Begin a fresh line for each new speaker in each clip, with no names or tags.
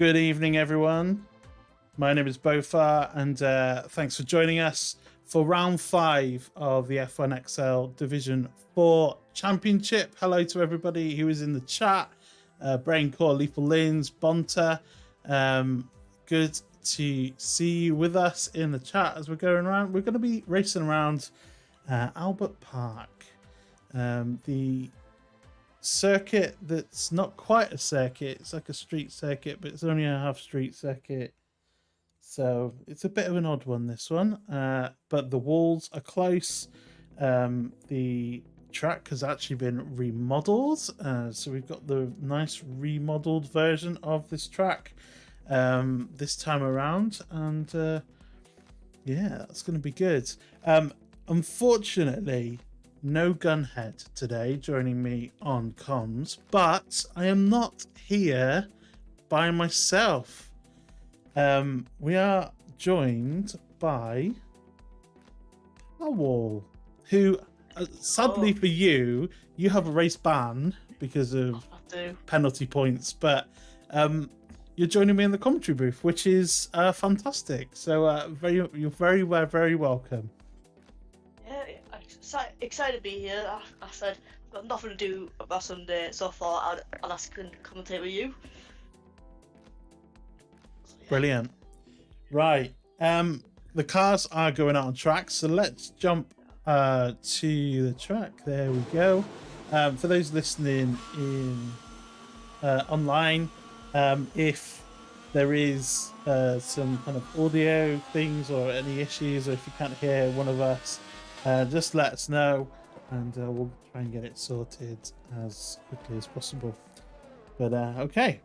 Good evening, everyone. My name is Bofar, and thanks for joining us for round 5 of the F1XL Division 4 Championship. Hello to everybody who is in the chat. Braincore, Lethal Lins, Bonta. Good to see you with us in the chat as we're going around. We're going to be racing around Albert Park. The circuit that's not quite a circuit. It's like a street circuit, but it's only a half street circuit. So it's a bit of an odd one, this one. But the walls are close. The track has actually been remodeled. So we've got the nice remodeled version of this track this time around. And yeah, that's going to be good. Unfortunately, no Gunhead today joining me on comms, but I am not here by myself. We are joined by Powell, who sadly for you have a race ban because of penalty points, but you're joining me in the commentary booth, which is fantastic. So you're very welcome.
Excited to be here. I said I've got nothing to do about Sunday, so I thought I'll ask and commentate with you. So, yeah.
Brilliant. Right. The cars are going out on track, so let's jump to the track. There we go. For those listening in online, if there is some kind of audio things or any issues, or if you can't hear one of us, just let us know, and we'll try and get it sorted as quickly as possible. But okay,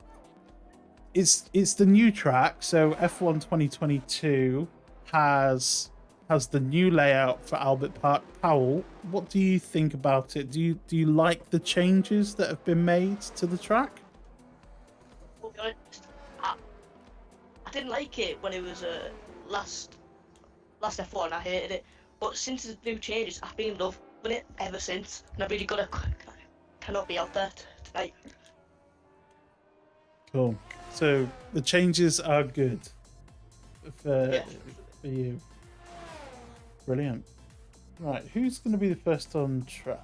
it's the new track. So F1 2022 has the new layout for Albert Park. Powell, what do you think about it? Do you like the changes that have been made to the track?
To be honest, I didn't like it when it was last F1. I hated it. But since the new changes, I've been loving it ever since, and I've really cannot be out there tonight.
Cool. So the changes are good for you. Brilliant. Right, who's going to be the first on track?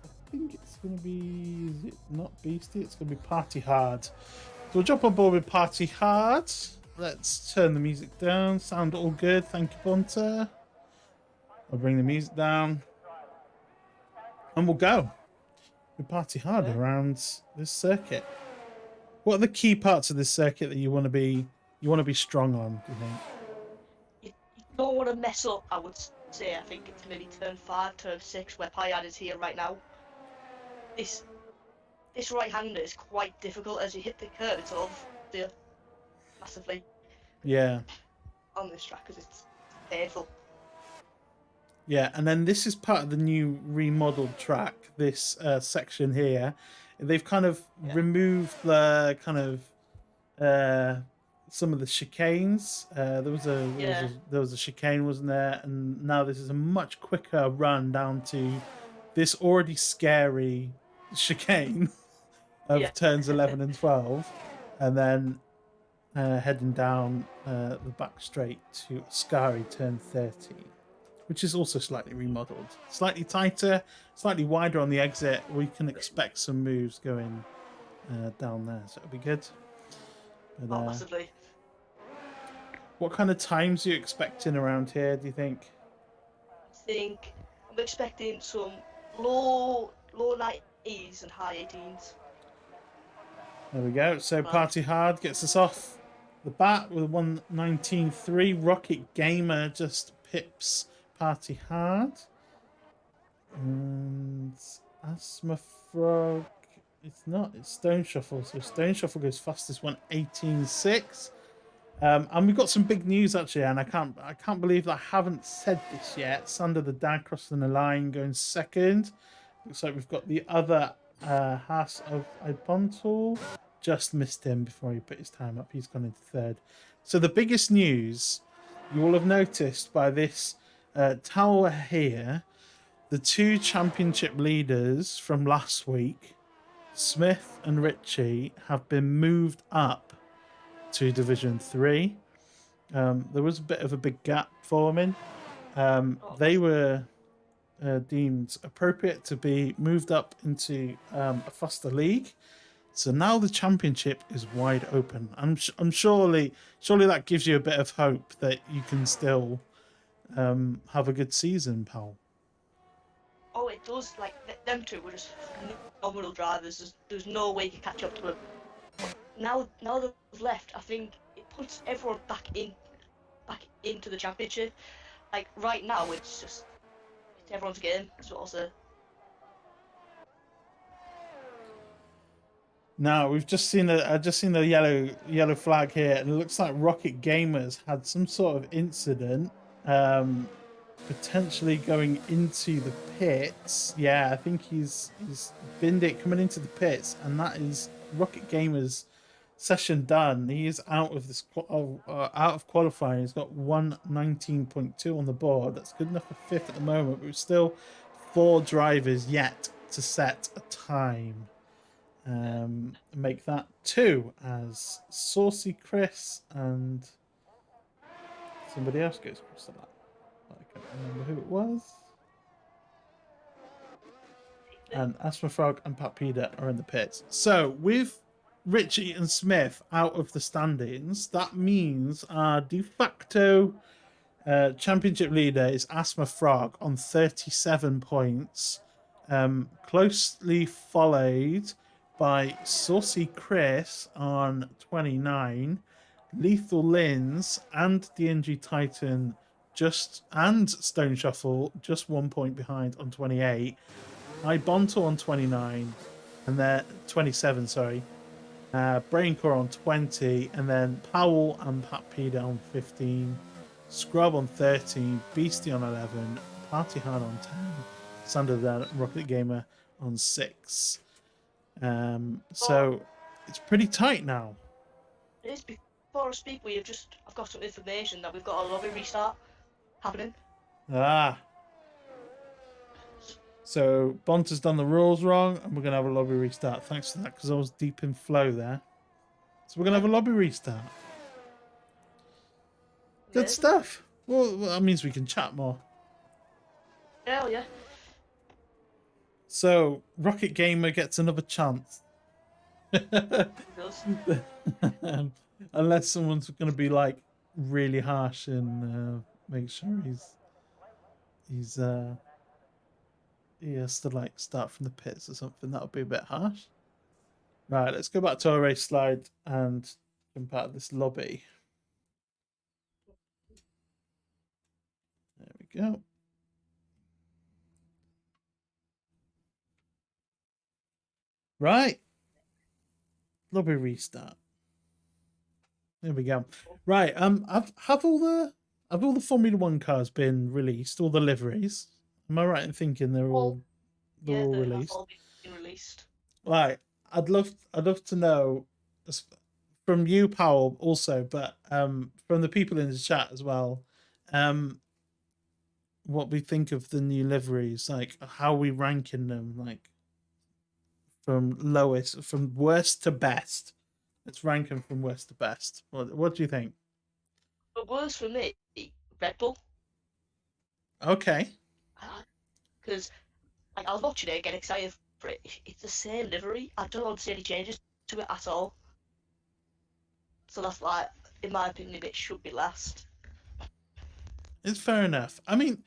I think it's going to be, is it not Beastie? It's going to be Party Hard. So we'll jump on board with Party Hard. Let's turn the music down. Sound all good. Thank you, Bonta. I'll bring the music down and we'll go. We party hard around this circuit. What are the key parts of this circuit that you want to be strong on, do you think?
You don't want to mess up, I would say. I think it's maybe turn 5, turn 6, where Pyad is here right now. This right-hander is quite difficult as you hit the curve. It's off the massively.
Yeah.
On this track, because it's painful.
Yeah, and then this is part of the new remodeled track, this section here. They've kind of removed the kind of some of the chicanes. There was a chicane, wasn't there? And now this is a much quicker run down to this already scary chicane of turns 11 and 12, and then heading down the back straight to scary turn 30. Which is also slightly remodeled. Slightly tighter, slightly wider on the exit. We can expect some moves going down there, so it'll be good. But,
massively.
What kind of times are you expecting around here, do you think?
I'm expecting some low 90s and high 18s.
There we go. So Party Hard gets us off the bat with a 119.3. Rocket Gamer just pips Party Hard, and AsthmaFrog, it's Stone Shuffle. So Stone Shuffle goes fastest 118.6. And we've got some big news actually, and I can't believe that I haven't said this yet. Sander the Dad crossing the line, going second. Looks like we've got the other Haas of Ipontal. Just missed him before he put his time up. He's gone into third. So the biggest news you will have noticed by this tower here, the two championship leaders from last week, Smith and Richy, have been moved up to Division 3. There was a bit of a big gap forming. They were deemed appropriate to be moved up into a faster league. So now the championship is wide open. I'm surely that gives you a bit of hope that you can still have a good season, pal.
Oh, it does. Like them two were just phenomenal drivers. There's no way you can catch up to them. But now they've left, I think it puts everyone back into the championship. Like right now, it's everyone's game. That's what I'll say.
Now we've just seen the yellow flag here, and it looks like Rocket Gamers had some sort of incident, potentially going into the pits. Yeah, I think he's binned it coming into the pits, and that is Rocket Gamers' session done. He is out of this out of qualifying. He's got 119.2 on the board. That's good enough for fifth at the moment, but we've still 4 drivers yet to set a time. Make that 2 as Saucy Chris and somebody else goes across the line. I can't remember who it was. And AsthmaFrog and Papida are in the pits. So with Richie and Smith out of the standings, that means our de facto championship leader is AsthmaFrog on 37 points, closely followed by Saucy Chris on 29, Lethal Lins and DNG Titan and Stone Shuffle just 1 point behind on 28. Ibonto on 29, and then 27, sorry. Braincore on 20, and then Powell and Pat Peda on 15, Scrub on 13, Beastie on 11, Party Hard on 10, Sander the Rocket Gamer on 6. So it's pretty tight now.
It is. Before I speak, I've got some information that we've got a lobby restart happening.
So Bont has done the rules wrong, and we're gonna have a lobby restart. Thanks for that, because I was deep in flow there. So we're gonna have a lobby restart. Good stuff. Well, that means we can chat more.
Hell yeah.
So Rocket Gamer gets another chance. Unless someone's going to be like really harsh and make sure he has to like start from the pits or something. That would be a bit harsh. Right, let's go back to our race slide and jump out of this lobby. There we go. Right. Lobby restart. There we go. Right. Have all the Formula One cars been released? All the liveries? Am I right in thinking they're all released?
All been released.
Right. I'd love to know from you, Powell, also, but from the people in the chat as well, what we think of the new liveries, like how we ranking them, like from worst to best. Let's rank them from worst to best. What do you think?
The worst for me, Red Bull.
Okay.
Because I was watching it, getting excited for it. It's the same livery. I don't want to see any changes to it at all. So that's like, in my opinion, it should be last.
It's fair enough. I mean,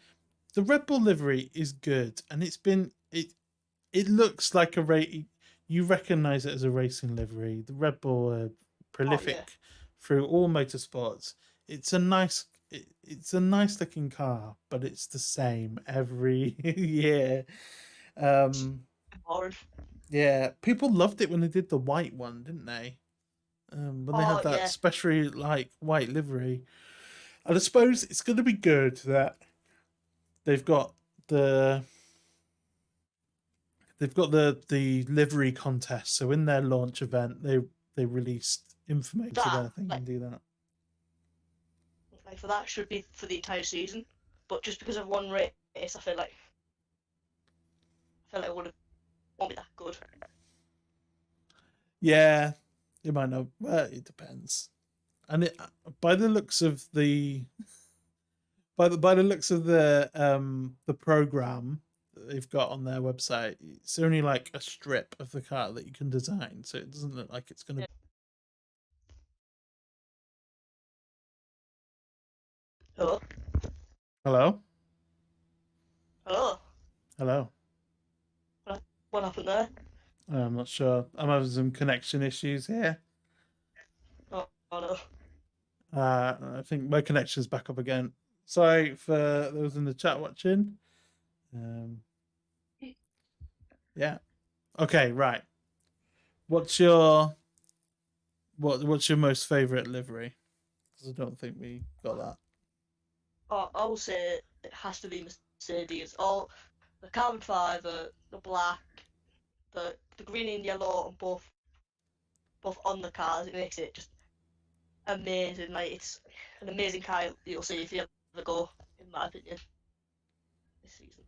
the Red Bull livery is good, and it looks like a race. You recognise it as a racing livery. The Red Bull are prolific through all motorsports. It's a nice looking car, but it's the same every year. Yeah, people loved it when they did the white one, didn't they? When they had that specially like white livery. And I suppose it's going to be good that they've got the livery contest. So in their launch event, they released information there. I think and do that.
Like for that should be for the entire season, but just because of one race, I feel like it won't be that good.
Yeah, it might not. Well, it depends. and by the looks of the by the looks of the program that they've got on their website, it's only like a strip of the car that you can design, so it doesn't look like it's going to.
Hello?
Hello,
Hello?
hello.
What happened there?
I'm not sure. I'm having some connection issues here.
Oh no.
I think my connection's back up again. Sorry for those in the chat watching. Um, yeah. Okay. Right. What's your What's your most favorite livery? Because I don't think we got that.
I will say it has to be Mercedes. All the carbon fibre, the black, the green and yellow, and both on the cars. It makes it just amazing. Like it's an amazing car you'll see if you ever go. In my opinion, this season.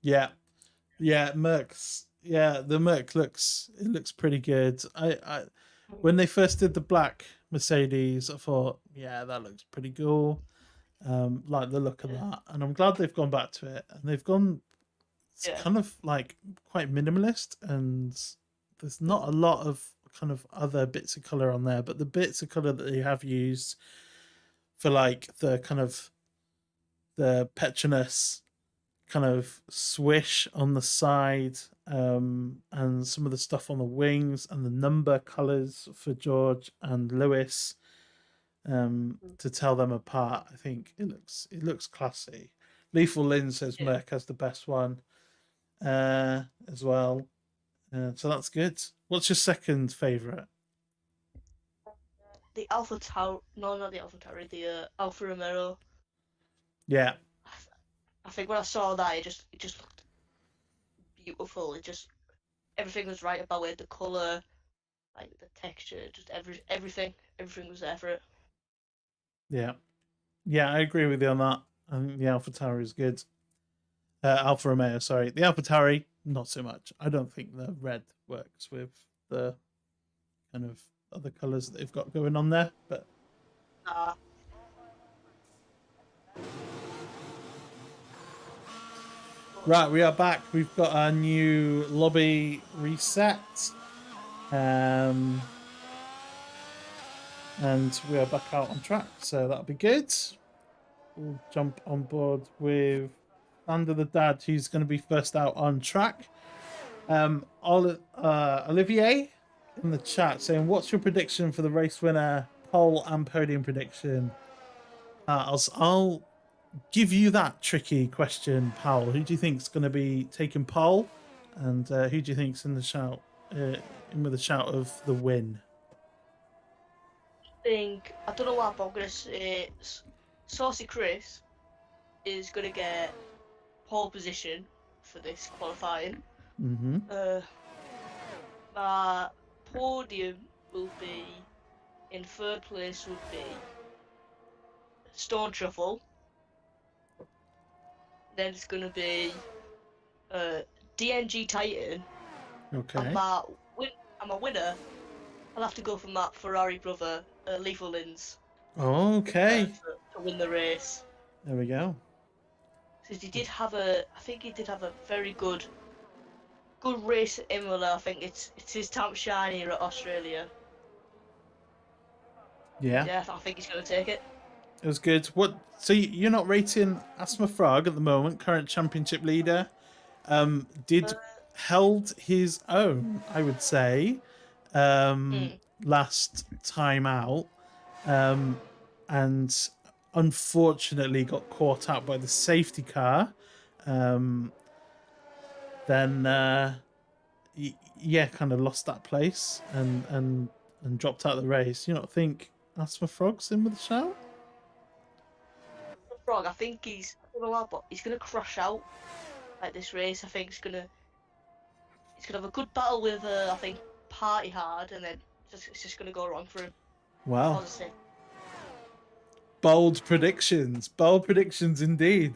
Yeah. Yeah. Mercs. Yeah. The Merc looks pretty good. I when they first did the black Mercedes, I thought, yeah, that looks pretty cool. Like the look of that, and I'm glad they've gone back to it. And they've gone. It's
Yeah.
kind of like quite minimalist, and there's not a lot of kind of other bits of color on there. But the bits of color that they have used for like the kind of the Petronas kind of swish on the side, and some of the stuff on the wings and the number colors for George and Lewis, to tell them apart. I think it looks classy. Lethal Lynn says
Yeah.
Merc has the best one, as well. So that's good. What's your second favorite?
The Alpha Tower. No, not the Alpha Tower. The Alfa Romero.
Yeah,
I think when I saw that, it just looked beautiful. It just everything was right about it. The color, like the texture, just everything was there for it.
yeah, yeah. I agree with you on that. I think the Alpha Tower is good. Alfa Romeo, sorry, the Alpha Tauri, not so much. I don't think the red works with the kind of other colours that they've got going on there. But
Uh,
right, we are back. We've got our new lobby reset. And we are back out on track, so that'll be good. We'll jump on board with Under the Dad, who's going to be first out on track. Olivier in the chat saying, "What's your prediction for the race winner, pole and podium prediction?" I'll give you that tricky question, Powell. Who do you think is going to be taking pole, and who do you think's in the shout, in with a shout of the win?
I don't know what, but I'm gonna say Saucy Chris is gonna get pole position for this qualifying.
Mm-hmm.
My podium will be in third place would be Stone Truffle. Then it's gonna be DNG Titan.
Okay.
And my winner, I'll have to go for my Ferrari brother, Lethal Lins.
Okay.
To win the race.
There we go.
Because I think he did have a very good race at Imola. I think it's his time to shine here at Australia.
Yeah.
Yeah, I think he's gonna take it.
It was good. What? So you're not rating AsthmaFrog at the moment, current championship leader. Held his own, I would say, last time out, and unfortunately got caught out by the safety car. Then yeah, kind of lost that place and dropped out of the race. You not think AsthmaFrog's in with a shout?
Frog, I think I don't know what, but he's gonna crash out like this race. I think he's gonna have a good battle with I think Party Hard, and then it's just gonna go wrong for him.
Wow.
Positive.
Bold predictions indeed.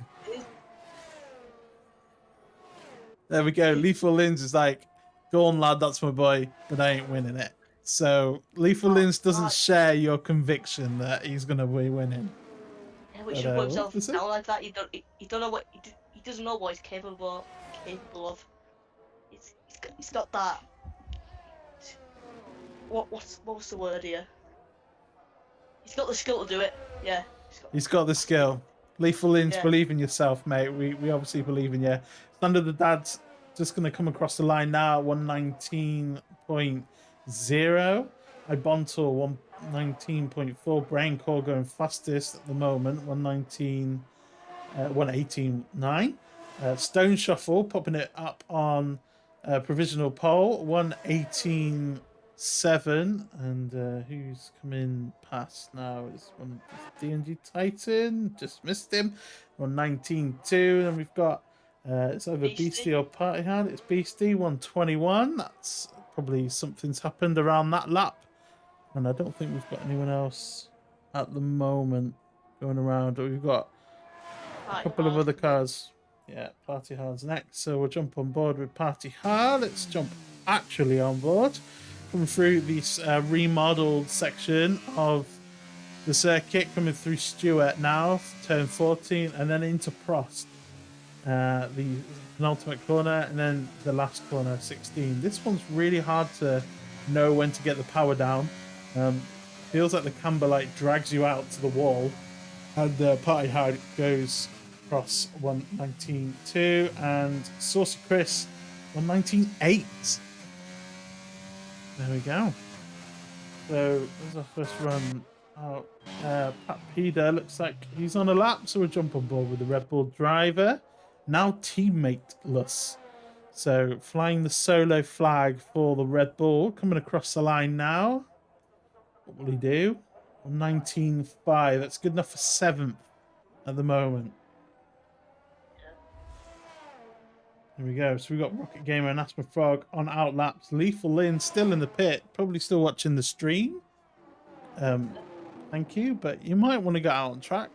There we go. Lethal Lins is like, go on, lad, that's my boy, but I ain't winning it. So Lethal Lins doesn't
God.
share your conviction that he's going to be winning.
Yeah, but he
But,
should put himself
we'll see.
down like that. He don't know what he doesn't know what he's capable of. He's got that. What was the word here? He's got the skill to do it. Yeah.
He's got the skill. Lethal Lins,
Yeah.
believe in yourself, mate. We obviously believe in you. Thunder the Dad's just going to come across the line now. 119.0. Ibontor 119.4. Brain Core going fastest at the moment. 118.9. Stone Shuffle popping it up on provisional pole. 118.7. And who's coming past now is one DNG Titan. Just missed him. 119.2. Then we've got it's either Beastie or Party Hard. It's Beastie 121. That's probably something's happened around that lap. And I don't think we've got anyone else at the moment going around. We've got a couple of other cars. Yeah, Party Hard's next. So we'll jump on board with Party Hard. Let's jump actually on board. Coming through this remodeled section of the circuit, coming through Stewart now, turn 14, and then into Prost. The penultimate corner, and then the last corner, 16. This one's really hard to know when to get the power down. Feels like the camber light drags you out to the wall, and Party Hard goes across 119.2, and Saucy Chris 119.8. There we go. So there's our first run out. Pat Peder looks like he's on a lap, so we'll jump on board with the Red Bull driver. Now teammate-less. So flying the solo flag for the Red Bull. Coming across the line now. What will he do? 19.5. That's good enough for 7th at the moment. There we go. So we've got Rocket Gamer and AsthmaFrog on outlaps. Lethal Lin still in the pit. Probably still watching the stream. Thank you. But you might want to get out on track.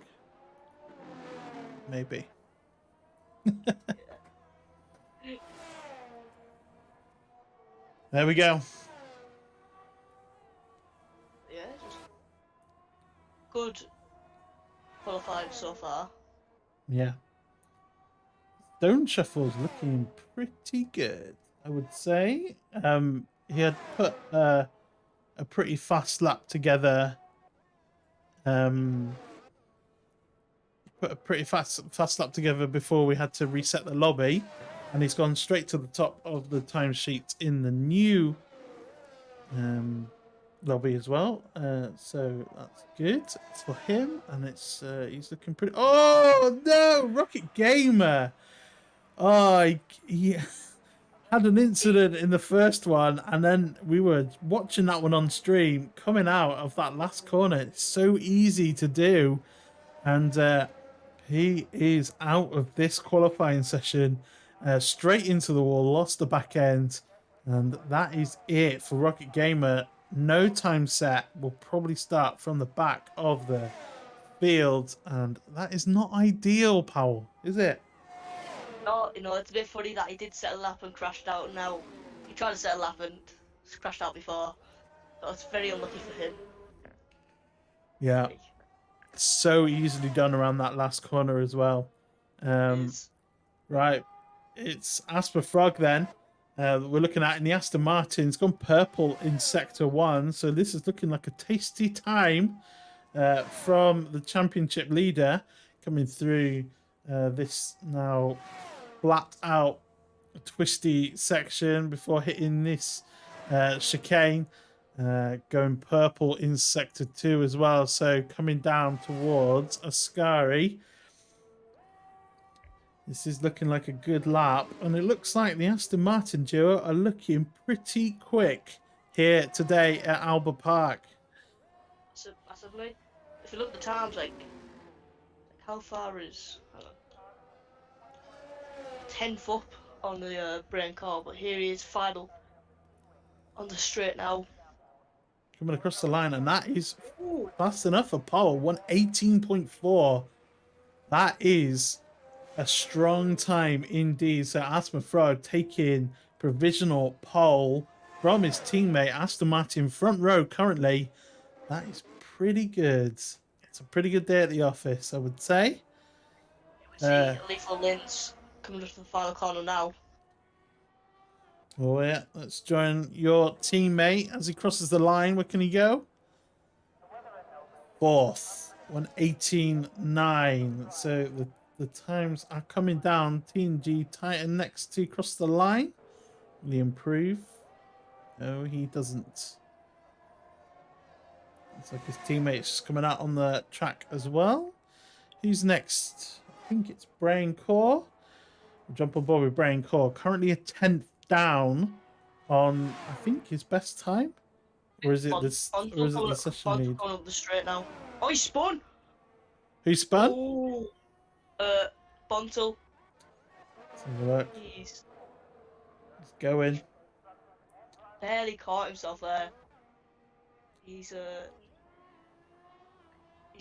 Maybe. There we go.
Yeah, just good qualifying so far.
Yeah. Stone Shuffle's looking pretty good, I would say. He had put a pretty fast lap together. Put a pretty fast lap together before we had to reset the lobby, and he's gone straight to the top of the timesheet in the new lobby as well. So that's good for him, and it's he's looking pretty. Oh no, Rocket Gamer! Oh, he had an incident in the first one, and then we were watching that one on stream. Coming out of that last corner, it's so easy to do, and he is out of this qualifying session, straight into the wall, lost the back end, and that is it for Rocket Gamer. No time set. Will probably start from the back of the field, and that is not ideal, Powell, is it?
No, it's a bit funny that he did set a lap and crashed out, and now he tried to set a lap and crashed out before. But it's very unlucky for him.
Yeah. So easily done around that last corner as well. Right. It's AsthmaFrog then. We're looking at in the Aston Martin. It's gone purple in Sector 1. So this is looking like a tasty time from the championship leader coming through this now flat out twisty section before hitting this chicane. Going purple in Sector 2 as well. So coming down towards Ascari. This is looking like a good lap. And it looks like the Aston Martin duo are looking pretty quick here today at Albert Park.
So, massively. If you look at the times, like how far is 10th up on the brain car, but here he is final on the straight now.
Coming across the line, and that is fast enough for Paul. 118.4. That is a strong time indeed. So AsthmaFrog taking provisional pole from his teammate Aston Martin front row currently. That is pretty good. It's a pretty good day at the office, I would say.
We see Lethal Lins coming up to the final corner now.
Oh yeah, let's join your teammate as he crosses the line. Where can he go? Fourth, 1:18.9. So the times are coming down. TNG Titan next to cross the line. Will he improve? No, he doesn't. Looks like his teammate's just coming out on the track as well. Who's next? I think it's Brain Core. We'll jump on board with Brain Core. Currently a 10th down on, I think, his best time. Or is it this? Or is it the session lead?
Going up the straight now. Oh, he spun.
Who spun?
Oh, Bontel.
Let's have a look.
He's
going.
barely caught himself there. He's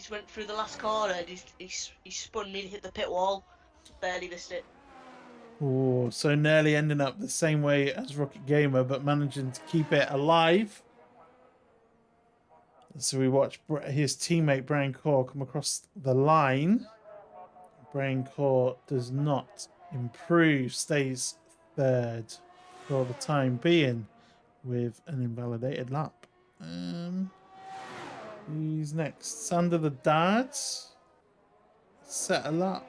went through the last corner. And he's spun me to hit the pit wall. Barely missed it.
Oh, so nearly ending up the same way as Rocket Gamer, but managing to keep it alive. So we watch his teammate Brain Core come across the line. Brain Core does not improve, stays third for the time being with an invalidated lap. Who's next? Sander the Dads. Set a lap.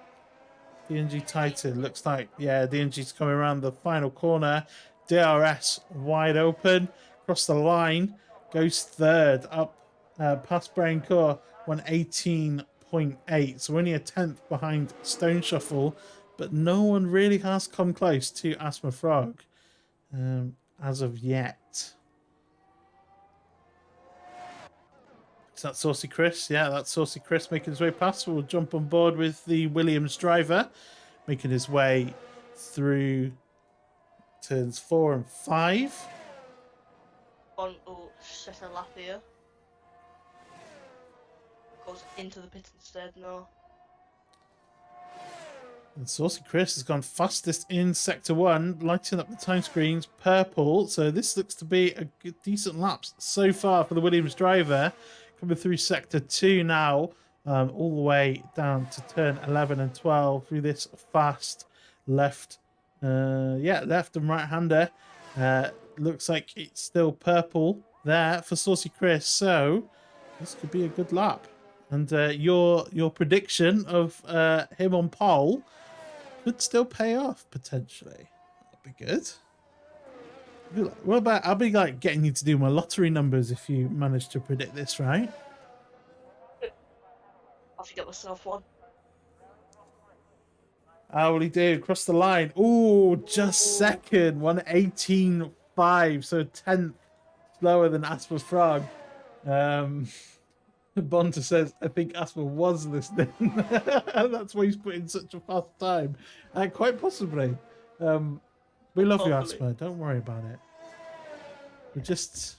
DNG Titan. Looks like, yeah, DNG's coming around the final corner. DRS wide open. Across the line. Goes third. Up past Brain Core. 1:18.8. So only a 10th behind Stone Shuffle. But no one really has come close to AsthmaFrog as of yet. Is that Saucy Chris? Yeah, that's Saucy Chris making his way past. We'll jump on board with the Williams driver, making his way through turns 4 and 5.
Bont will set a lap here. Goes into the pit instead now.
And Saucy Chris has gone fastest in Sector 1, lighting up the time screens purple. So this looks to be a good, decent lap so far for the Williams driver. Coming through Sector 2 now, all the way down to turn 11 and 12 through this fast left and right-hander. Looks like it's still purple there for Saucy Chris. So this could be a good lap. And your prediction of him on pole could still pay off potentially. That'd be good. What about, I'll be like getting you to do my lottery numbers if you manage to predict this right.
I'll get myself one.
How will he do? Across the line. Oh, just second. 1:18.5. So 10th slower than AsthmaFrog. Bonta says, I think Asthma was listening. That's why he's put in such a fast time. Quite possibly. We love you, Asthma. Don't worry about it. We're just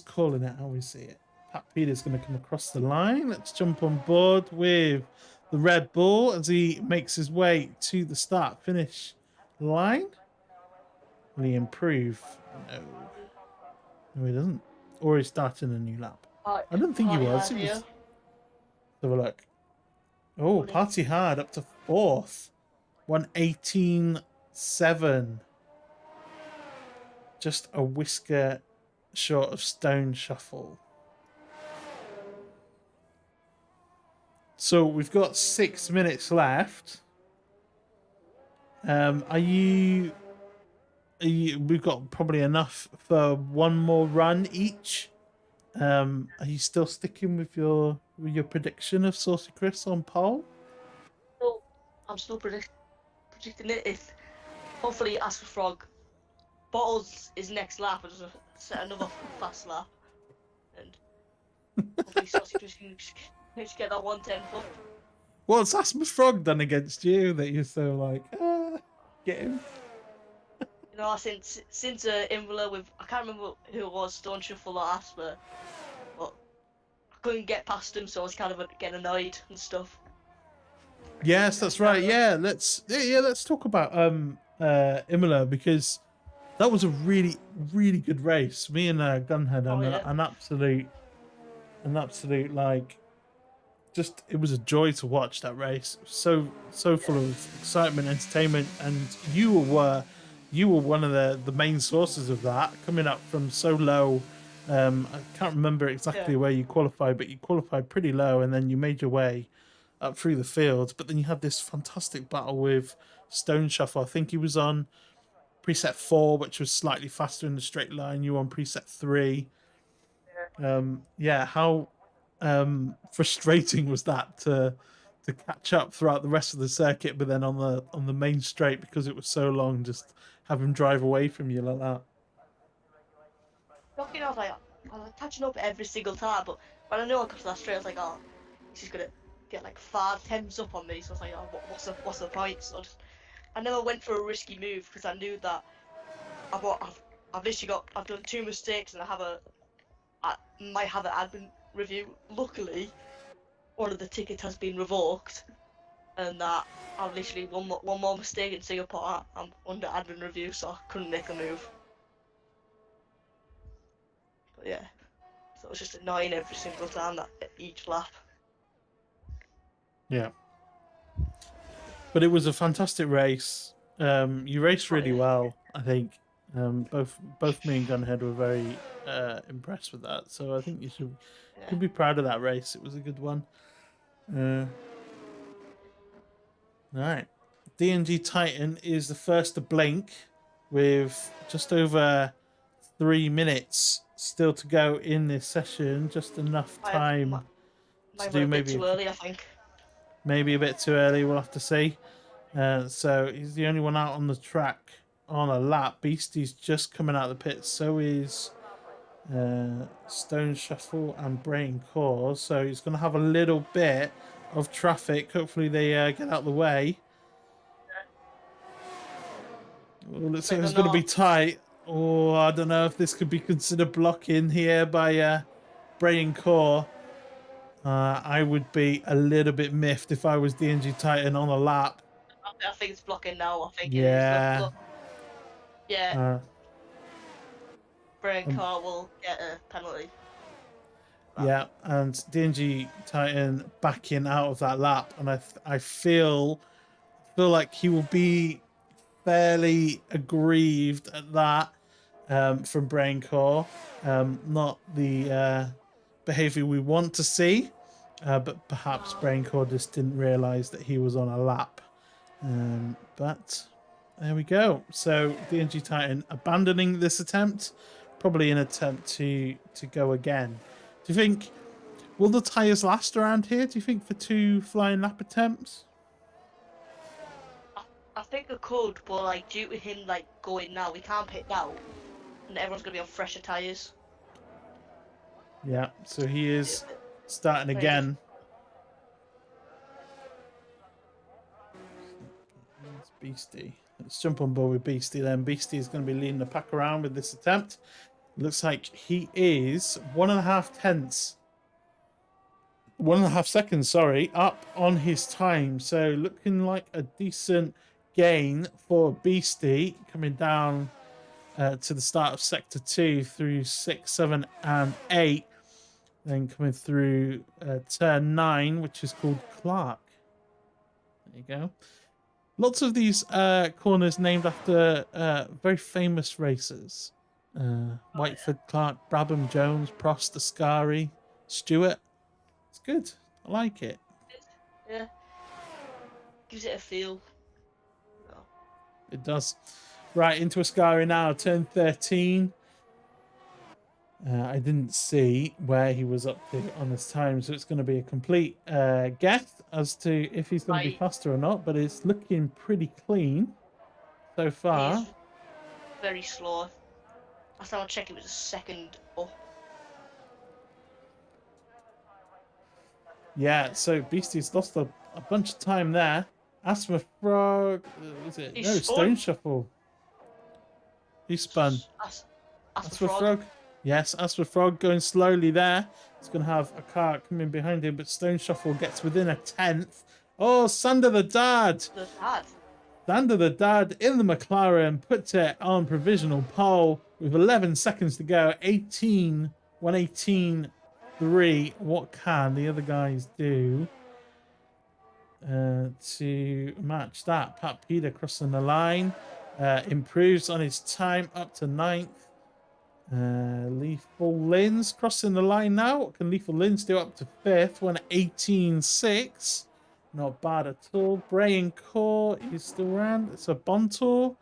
calling it how we see it. Pat Peter's going to come across the line. Let's jump on board with the Red Bull as he makes his way to the start-finish line. Will he improve? No. No, he doesn't. Or he's starting a new lap. I don't think he was. Let's have a look. Oh, Party Hard up to 4th. 1:18.7. Just a whisker short of Stone Shuffle. So we've got 6 minutes left. We've got probably enough for one more run each. Are you still sticking with your prediction of Saucy Chris on pole?
No, I'm still predicting it. If hopefully AsthmaFrog bottles his next lap and does set another fast lap, and hopefully Saucy Chris can get that 110 foot.
What's AsthmaFrog done against you that you're so like, get him?
You know, since Invala with, I can't remember who it was, Stone Shuffle or Asthma, but I couldn't get past him, so I was kind of getting annoyed and stuff.
Yes, that's right. Yeah, let's talk about Imola, because That was a really, really good race. Me and Gunhead,
Oh yeah.
an absolute like, just it was a joy to watch that race. So full of excitement, entertainment, and you were one of the main sources of that, coming up from so low. I can't remember exactly
Yeah.
where you qualified, but you qualified pretty low, and then you made your way up through the field. But then you had this fantastic battle with Stone Shuffle. I think he was on preset 4, which was slightly faster in the straight line. You were on preset 3. Yeah, how frustrating was that to catch up throughout the rest of the circuit, but then on the main straight, because it was so long, just have him drive away from you like that.
Lucky, I was like catching up every single time, but when I knew I got to that straight, I was like, oh, she's gonna get like 5 10s up on me. So I was like, oh, what's the point? So I never went for a risky move because I knew that I've literally I've done 2 mistakes and I might have an admin review. Luckily, one of the tickets has been revoked, and that I've literally one more mistake in Singapore. I'm under admin review, so I couldn't make a move. But yeah, so it was just annoying every single time that each lap.
Yeah, but it was a fantastic race. You raced
Oh
really
yeah.
well, I think. Both me and Gunhead were very impressed with that. So I think you should be proud of that race. It was a good one. All right. DNG Titan is the first to blink with just over 3 minutes still to go in this session. Just enough time to
Might
do
went a bit too early, I think.
maybe a bit too early. We'll have to see. So he's the only one out on the track on a lap. Beastie's just coming out of the pit. So is Stone Shuffle and Brain Core. So he's going to have a little bit of traffic. Hopefully they get out of the way. Well, looks like it's going to be tight. Oh, I don't know if this could be considered blocking here by Brain Core. I would be a little bit miffed if I was DNG Titan on a lap.
I think it's blocking now. I think
Yeah.
it is. Look. Yeah. Brain Car will get a penalty.
Yeah, and DNG Titan backing out of that lap, and I feel like he will be fairly aggrieved at that from Brain Core. Not the behavior we want to see, but perhaps Brain Core just didn't realize that he was on a lap. But there we go. So DNG Titan abandoning this attempt, probably an attempt to go again. Do you think, will the tyres last around here? Do you think for 2 flying lap attempts?
I think it could, but like due to him like going now, we can't pit now, and everyone's gonna be on fresher tyres.
Yeah, so he is starting again. It's Beastie. Let's jump on board with Beastie then. Beastie is going to be leading the pack around with this attempt. Looks like he is 1.5 tenths. 1.5 seconds, sorry, up on his time. So looking like a decent gain for Beastie, coming down to the start of sector 2 through 6, 7, and 8. Then coming through turn 9, which is called Clark. There you go. Lots of these corners named after very famous racers. Whiteford, Clark, Brabham, Jones, Prost, Ascari, Stewart. It's good. I like it.
Yeah. Gives it a feel. Oh.
It does. Right, into Ascari now, turn 13. I didn't see where he was up to on this time, so it's going to be a complete guess as to if he's going to be faster or not, but it's looking pretty clean so far.
He's very slow. Last time I checked, it was a second up.
Yeah, so Beastie's lost a bunch of time there. AsthmaFrog, was it? No, Stone Shuffle. He spun. AsthmaFrog. Yes, AsthmaFrog going slowly there. He's going to have a car coming behind him, but Stone Shuffle gets within a tenth. Oh, Sander the Dad.
The Dad.
Sander the Dad in the McLaren puts it on provisional pole with 11 seconds to go. 1:18.3. What can the other guys do to match that? Pat Peter crossing the line. Improves on his time up to 9th. Lethal Lins crossing the line now. What can Lethal Lins do up to 5th? 1:18.6. Not bad at all. Bray and Core is still around. It's a Bontour.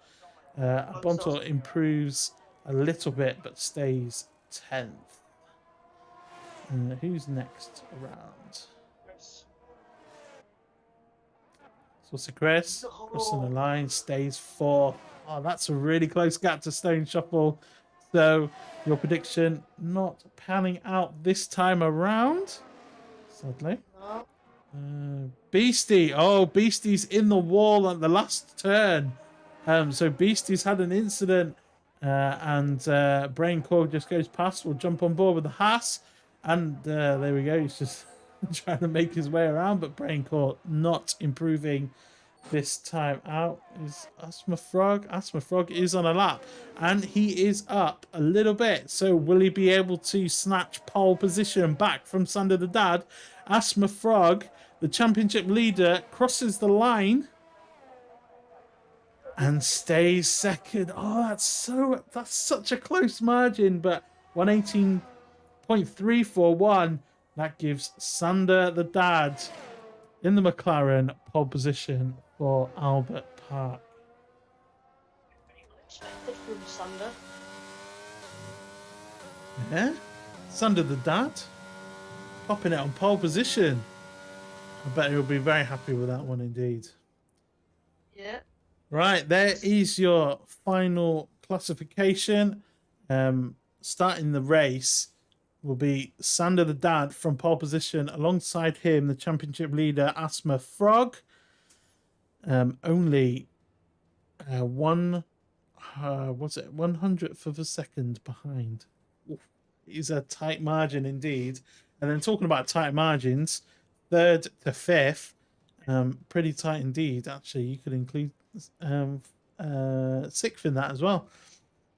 A Bontour improves a little bit but stays 10th. Who's next around? Saucy Chris crossing the line, stays 4th. Oh, that's a really close gap to Stone Shuffle. So your prediction not panning out this time around, sadly. Beastie. Oh, Beastie's in the wall at the last turn. So Beastie's had an incident and Brain Core just goes past. We'll jump on board with the Haas. And there we go. He's just trying to make his way around, but Brain Core not improving this time out. Is AsthmaFrog. AsthmaFrog is on a lap and he is up a little bit. So will he be able to snatch pole position back from Sander the Dad? AsthmaFrog, the championship leader, crosses the line and stays second. Oh, that's such a close margin, but 1:18.341. That gives Sander the Dad in the McLaren pole position for Albert Park.
Expected from Sander.
Yeah, Sander the Dad popping it on pole position. I bet he'll be very happy with that one indeed.
Yeah.
Right, there is your final classification. Starting the race will be Sander the Dad from pole position. Alongside him, the championship leader, AsthmaFrog. Only 100th of a second behind. Oof, it is a tight margin indeed. And then talking about tight margins, 3rd to 5th, pretty tight indeed. Actually, you could include 6th in that as well.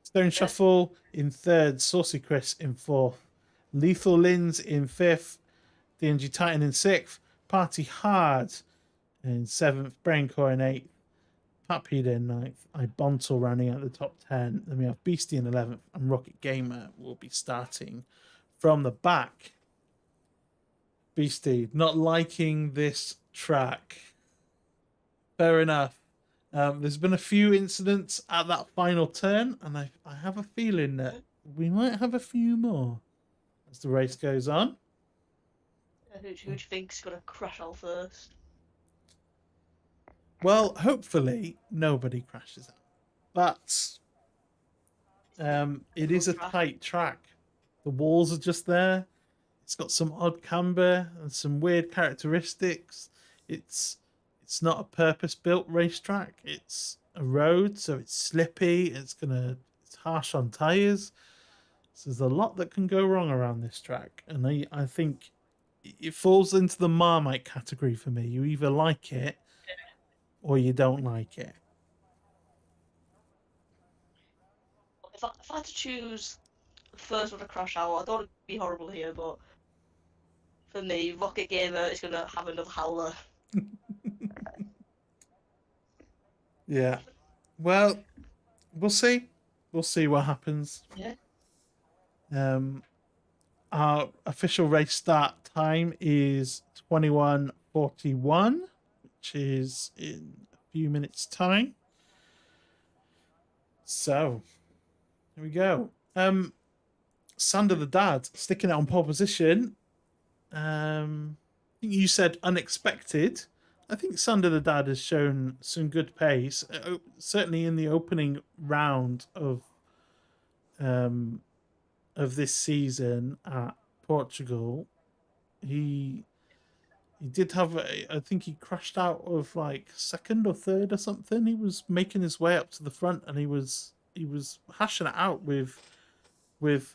Stone Shuffle in 3rd, Saucy Chris in 4th, Lethal Lins in 5th, DNG Titan in 6th, Party Hard in 7th, Braincore in 8th, Pat Peter in 9th, Ibontal running at the top 10. Then we have Beastie in 11th, and Rocket Gamer will be starting from the back. Beastie, not liking this track. Fair enough. There's been a few incidents at that final turn, and I have a feeling that we might have a few more as the race goes on.
Who do you think's gonna crash out first?
Well, hopefully nobody crashes out, but it is a tight track. The walls are just there. It's got some odd camber and some weird characteristics. It's not a purpose-built racetrack. It's a road, so it's slippy. It's harsh on tires. So there's a lot that can go wrong around this track, and I think it falls into the Marmite category for me. You either like it or you don't like it.
If I had to choose the first one to crash out, I don't want to be horrible here, but for me, Rocket Gamer is gonna have another howler.
Yeah. Well, we'll see. We'll see what happens.
Yeah.
Our official race start time is 21:41, which is in a few minutes' time. So, here we go. Sander the Dad sticking it on pole position. I think you said unexpected. I think Sander the Dad has shown some good pace, certainly in the opening round of this season at Portugal. He did have, I think he crashed out of like 2nd or 3rd or something. He was making his way up to the front, and he was hashing it out with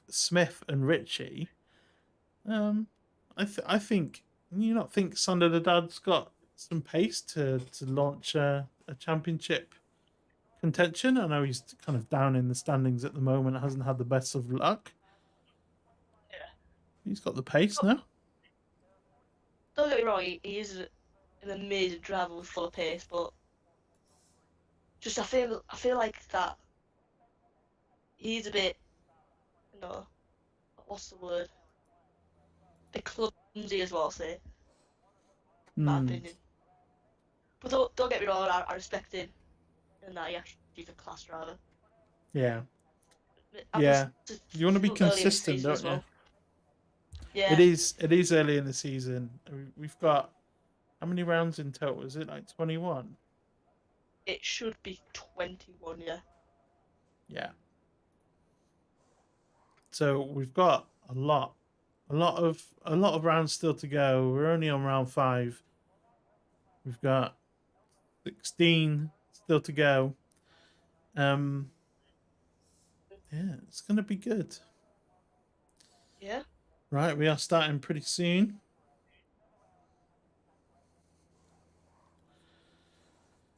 Smith and Richy. I think, you not think Sander the Dad's got some pace to launch a championship contention. I know he's kind of down in the standings at the moment, hasn't had the best of luck.
Yeah.
He's got the pace now.
Don't get me wrong, he is an amazing driver with full of pace, but just I feel like that he's a bit, you know, what's the word? A bit clumsy as well, say, in my opinion. But don't get me wrong, I respect him and that he actually is a class driver.
Yeah.
I'm
Yeah.
just
You want to be
still early in the
consistent,
season
don't
as
you?
well. Yeah.
It is early in the season. We've got how many rounds in total? Is it like 21?
It should be 21, yeah.
Yeah. So we've got a lot of rounds still to go. We're only on round 5. We've got 16 still to go. Yeah, it's gonna be good.
Yeah.
Right, we are starting pretty soon.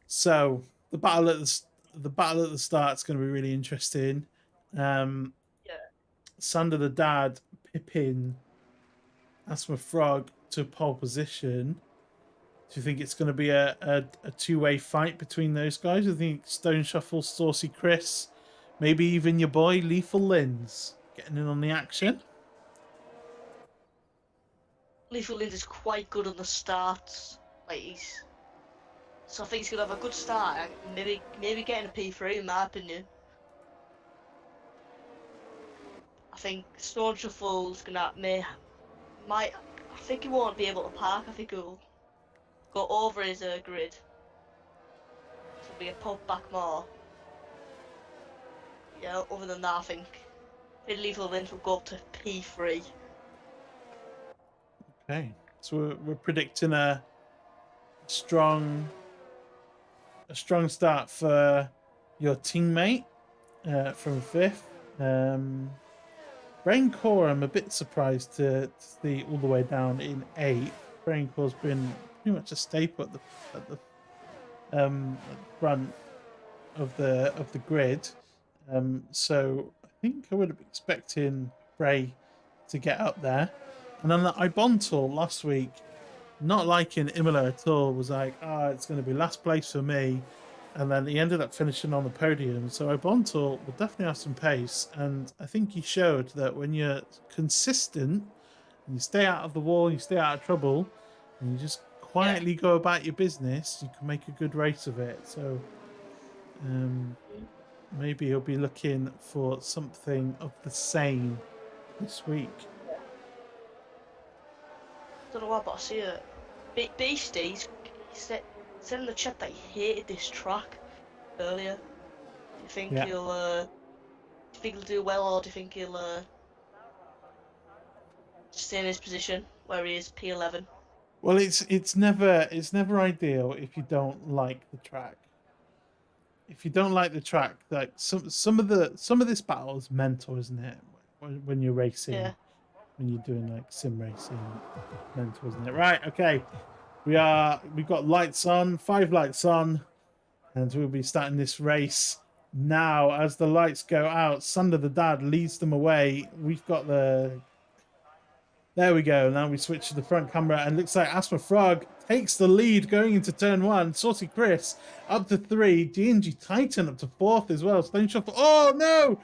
So the battle at the start is going to be really interesting.
Yeah.
Sander the Dad, Pippin, AsthmaFrog to pole position. Do you think it's going to be a two-way fight between those guys? I think Stone Shuffle, Saucy Chris, maybe even your boy Lethal Lens getting in on the action.
Lethal Lindsay's quite good on the starts. So I think he's gonna have a good start. Maybe getting a P3 in my opinion. I think Stone Shuffle's gonna might. I think he won't be able to park. I think he'll go over his grid. So we get pulled back more. Yeah. Other than that, I think Lethal Lindsay will go up to P3.
Okay, so we're predicting a strong start for your teammate from 5th. Braincore, I'm a bit surprised to see all the way down in 8th. Braincore's been pretty much a staple at the front of the grid. So I think I would have been expecting Bray to get up there. And then the Ibontal last week, not liking Imola at all, was like, it's going to be last place for me. And then he ended up finishing on the podium. So Ibontal will definitely have some pace. And I think he showed that when you're consistent, and you stay out of the wall, you stay out of trouble, and you just quietly go about your business, you can make a good race of it. So maybe he'll be looking for something of the same this week.
Don't know why, but I see it. Beastie, he said in the chat that he hated this track earlier. Do you think he'll do well, or do you think he'll stay in his position where he is P11?
Well, it's never ideal if you don't like the track. If you don't like the track, like some of this battle is mental, isn't it? When you're racing, when you're doing like sim racing, mental, isn't it? Right, okay. We've got lights on, 5 lights on, and we'll be starting this race now. As the lights go out, Sander the Dad leads them away. We've got there we go. Now we switch to the front camera, and looks like AsthmaFrog takes the lead going into turn 1. Saucy Chris up to 3. D&G Titan up to 4th as well. Stone Shuffle. Oh no!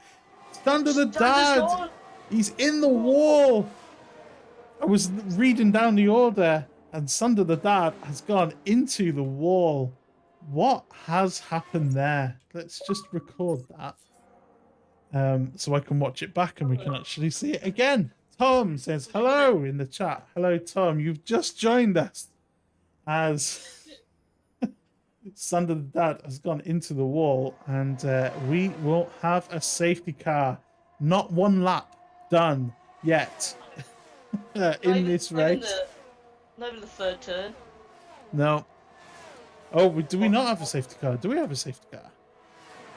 Sander the Dad! He's in the wall! I was reading down the order, and Sander the Dad has gone into the wall. What has happened there? Let's just record that so I can watch it back and we can actually see it again. Tom says hello in the chat. Hello, Tom. You've just joined us as Sander the Dad has gone into the wall, and we will have a safety car. Not one lap done yet in this race.
Not even the third turn.
No. Oh, do we not have a safety car? Do we have a safety car?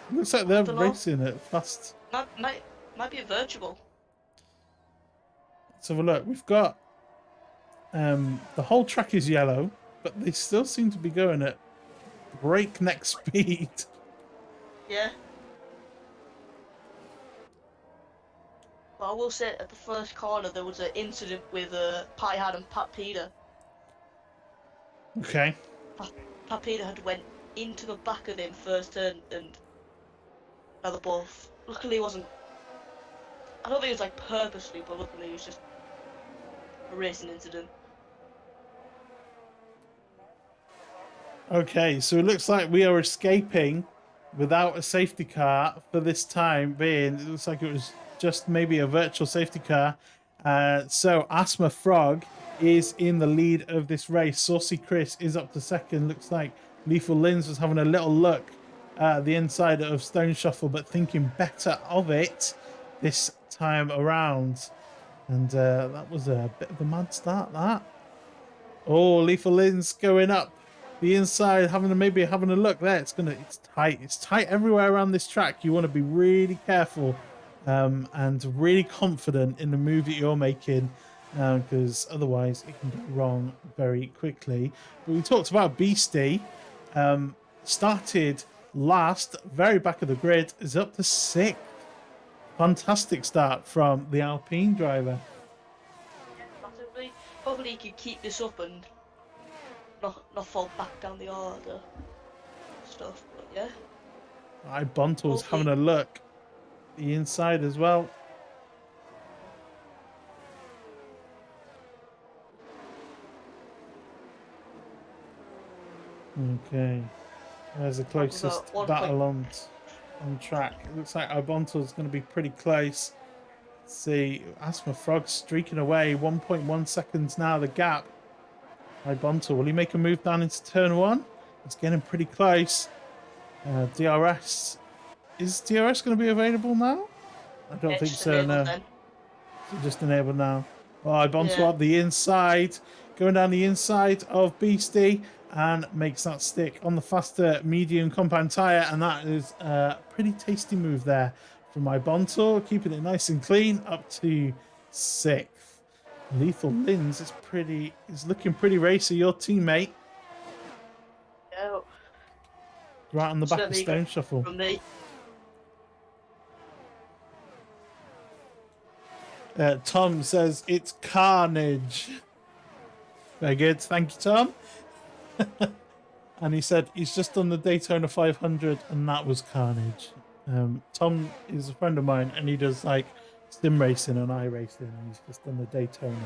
It looks like they're racing at fast.
Might be a virtual.
Let's have a look. We've got the whole track is yellow. but they still seem to be going at breakneck speed.
Yeah. But I will say, at the first corner, there was an incident with Pie Had and Pat Peter.
Okay.
Pat Peter had went into the back of him first turn, and now they're both. Luckily, it wasn't. I don't think it was like purposely, but luckily it was just a racing incident.
Okay, so it looks like we are escaping without a safety car for this time being. It looks like it was just maybe a virtual safety car. So AsthmaFrog is in the lead of this race. Saucy Chris is up to second. Looks like Lethal Lins was having a little look at the inside of Stone Shuffle, but thinking better of it this time around. And that was a bit of a mad start, that. Oh, Lethal Lins going up the inside, having a look there. It's tight. It's tight everywhere around this track. You want to be really careful and really confident in the move that you're making, because otherwise it can go wrong very quickly. But we talked about Beastie. Started last, very back of the grid, is up to 6th. Fantastic start from the Alpine driver.
Massively. Hopefully he could keep this up and not fall back down the order stuff, but yeah.
Bontle's having a look the inside as well. Okay, there's the closest battle on track. It looks like Bontle's going to be pretty close. Let's see, AsthmaFrog streaking away, 1.1 seconds now the gap. Bontel, will he make a move down into turn 1? It's getting pretty close. DRS. Is DRS going to be available now? I don't think so, no. It's just enabled now. Oh, Bontel up the inside. Going down the inside of Beastie and makes that stick on the faster medium compound tyre. And that is a pretty tasty move there from Bontel. Keeping it nice and clean up to 6th. Lethal Lins is looking pretty racy. Your teammate,
yeah,
right on the back of Stone Shuffle.
From me.
Tom says it's carnage. Very good, thank you, Tom. And he said he's just done the Daytona 500, and that was carnage. Tom is a friend of mine, and he does like sim racing and iRacing, and he's just done the Daytona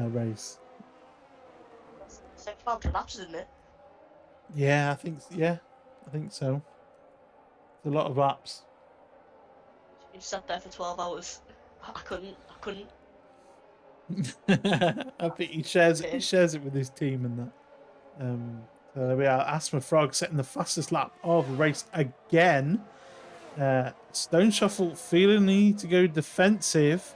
race.
It's like 500 laps, isn't it?
Yeah, I think so. It's a lot of laps.
You sat there for 12 hours. I couldn't.
I think he shares it with his team and that. So there we are. AsthmaFrog setting the fastest lap of the race again. Stone Shuffle feeling the need to go defensive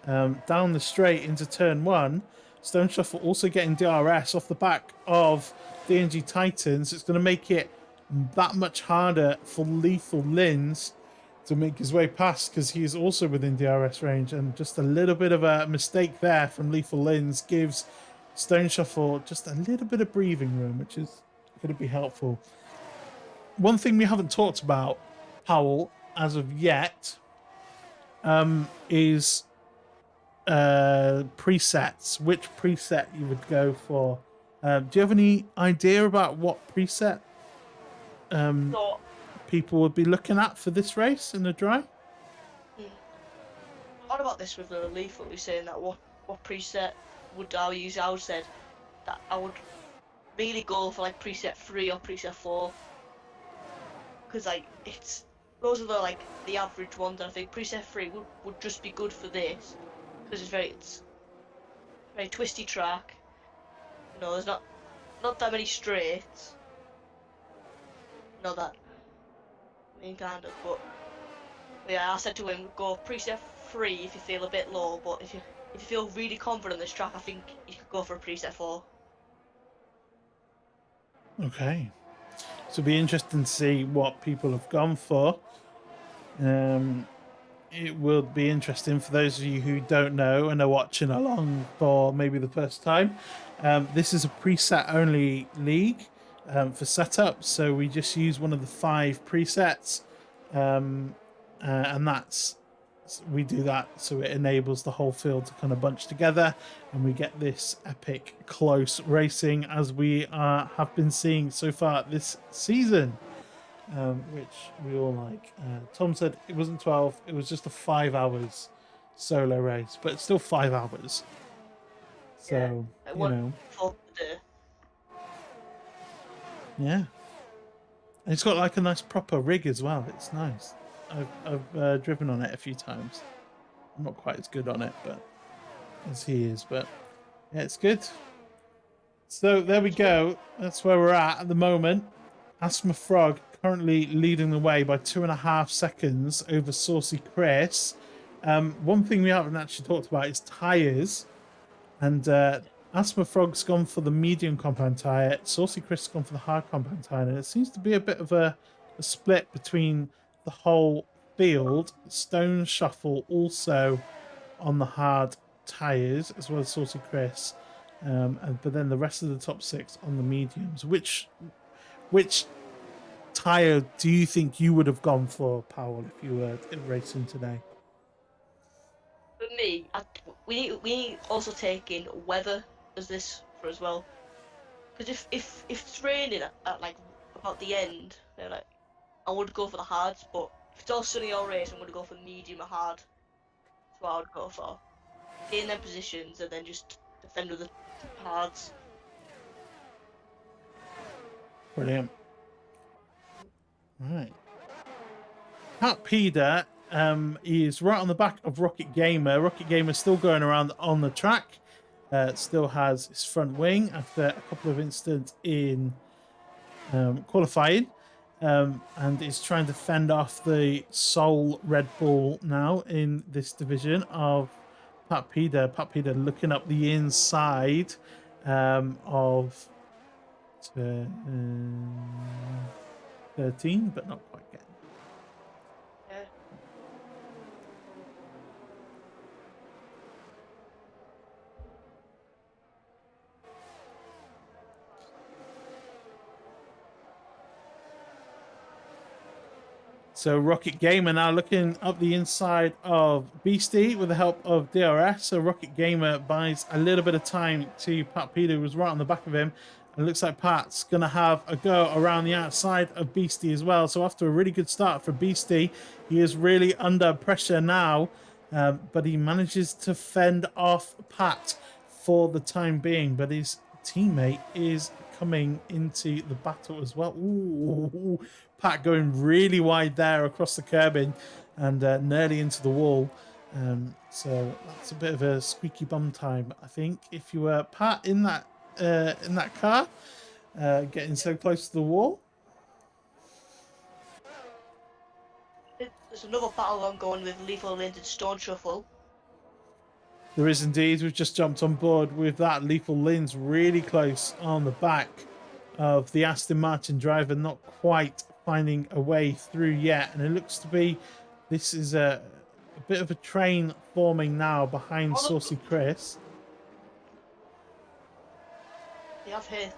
down the straight into turn 1. Stone Shuffle also getting DRS off the back of DNG Titans. It's going to make it that much harder for Lethal Lins to make his way past, because he is also within DRS range, and just a little bit of a mistake there from Lethal Lins gives Stone Shuffle just a little bit of breathing room, which is going to be helpful. One thing we haven't talked about, Powell, as of yet, is presets. Which preset you would go for? Do you have any idea about what preset people would be looking at for this race in the dry?
What about this with Lethal? He's saying that what preset would I use? I would said that I would really go for like preset 3 or preset 4, because like those are the average ones. And I think preset 3 would just be good for this, because it's very twisty track. You know, there's not that many straights. Not that. I mean, kind of, but yeah, I said to him, go preset 3 if you feel a bit low, but if you feel really confident in this track, I think you could go for a preset 4.
Okay, so it'll be interesting to see what people have gone for. it will be interesting for those of you who don't know and are watching along for maybe the first time. This is a preset only league for setup, so we just use one of the 5 presets, and we do that so it enables the whole field to kind of bunch together, and we get this epic close racing as we have been seeing so far this season. Which we all like. Tom said it wasn't 12, it was just a 5 hours solo race, but it's still 5 hours. So,
yeah,
you know.
For the day.
Yeah. And it's got like a nice proper rig as well. It's nice. I've driven on it a few times. I'm not quite as good on it, but as he is, but yeah, it's good. So there we go. That's where we're at the moment. AsthmaFrog currently leading the way by 2.5 seconds over Saucy Chris. One thing we haven't actually talked about is tyres. And AsthmaFrog's gone for the medium compound tyre. Saucy Chris has gone for the hard compound tyre. And it seems to be a bit of a split between the whole field. Stone Shuffle also on the hard tyres, as well as Saucy Chris. But then the rest of the top 6 on the mediums. Which tyre do you think you would have gone for, Powell, if you were racing today?
For me, we need also take in weather as this for as well. Because if it's raining at like about the end, then like I would go for the hards. But if it's all sunny or race, I'm gonna go for medium or hard. That's what I would go for. Stay in their positions and then just defend with the hards.
Brilliant. Right. Pat Peder is right on the back of Rocket Gamer. Rocket Gamer still going around on the track. Still has his front wing after a couple of incidents in qualifying. And is trying to fend off the sole Red Bull now in this division of Pat Peder. Pat Peder looking up the inside of 13, but not quite getting.
Yeah.
So Rocket Gamer now looking up the inside of Beastie with the help of DRS. So Rocket Gamer buys a little bit of time to Pat Peder, who was right on the back of him. And it looks like Pat's going to have a go around the outside of Beastie as well. So after a really good start for Beastie, he is really under pressure now. But he manages to fend off Pat for the time being. But his teammate is coming into the battle as well. Ooh, Pat going really wide there across the curbing and nearly into the wall. So that's a bit of a squeaky bum time, I think. If you were Pat in that car, getting so close to the wall.
There's another battle ongoing with Lethal Lint and Stone Shuffle.
There is indeed. We've just jumped on board with that. Lethal Lin's really close on the back of the Aston Martin driver, not quite finding a way through yet. And it looks to be this is a bit of a train forming now behind Saucy Chris.
They have hit.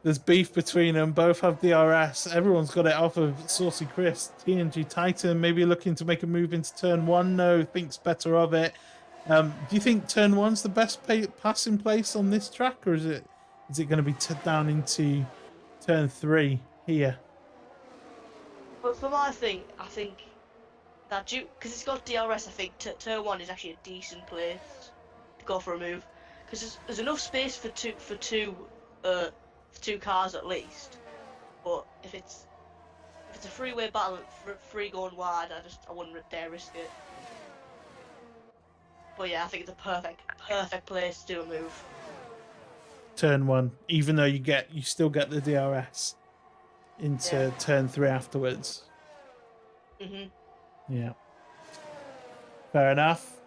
There's beef between them. Both have DRS. Everyone's got it off of Saucy Chris. TNG Titan maybe looking to make a move into turn 1. No, thinks better of it. Do you think turn 1's the best passing place on this track, or is it going to be down into turn 3 here?
But for my thing, I think that because it's got DRS, I think turn 1 is actually a decent place to go for a move, because there's enough space for two cars at least. But if it's a freeway battle, free going wide, I wouldn't dare risk it. But yeah, I think it's a perfect place to do a move.
Turn 1, even though you still get the DRS into turn 3 afterwards. Yeah. Fair enough.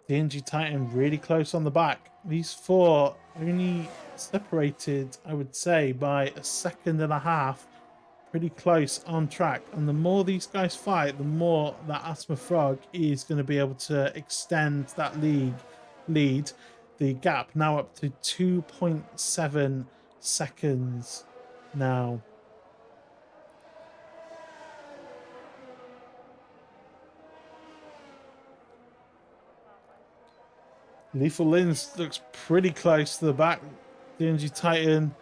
TNG Titan really close on the back. These 4 only separated, I would say, by 1.5 seconds. pretty close on track. And the more these guys fight, the more that AsthmaFrog is going to be able to extend that lead. The gap now up to 2.7 seconds now. Lethal Lins looks pretty close to the back. DNG Titan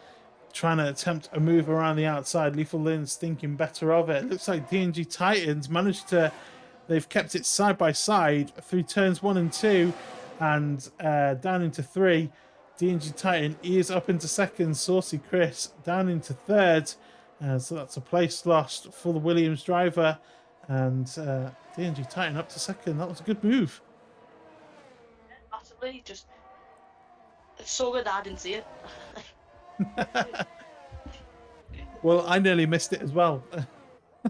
trying to attempt a move around the outside. Lethal Lins thinking better of it. Looks like DNG Titans managed to... They've kept it side by side through turns 1 and 2 and down into 3. DNG Titan is up into second. Saucy Chris down into third. So that's a place lost for the Williams driver. And DNG Titan up to second. That was a good move.
Absolutely, just it's so good that I didn't see it.
Well, I nearly missed it as well.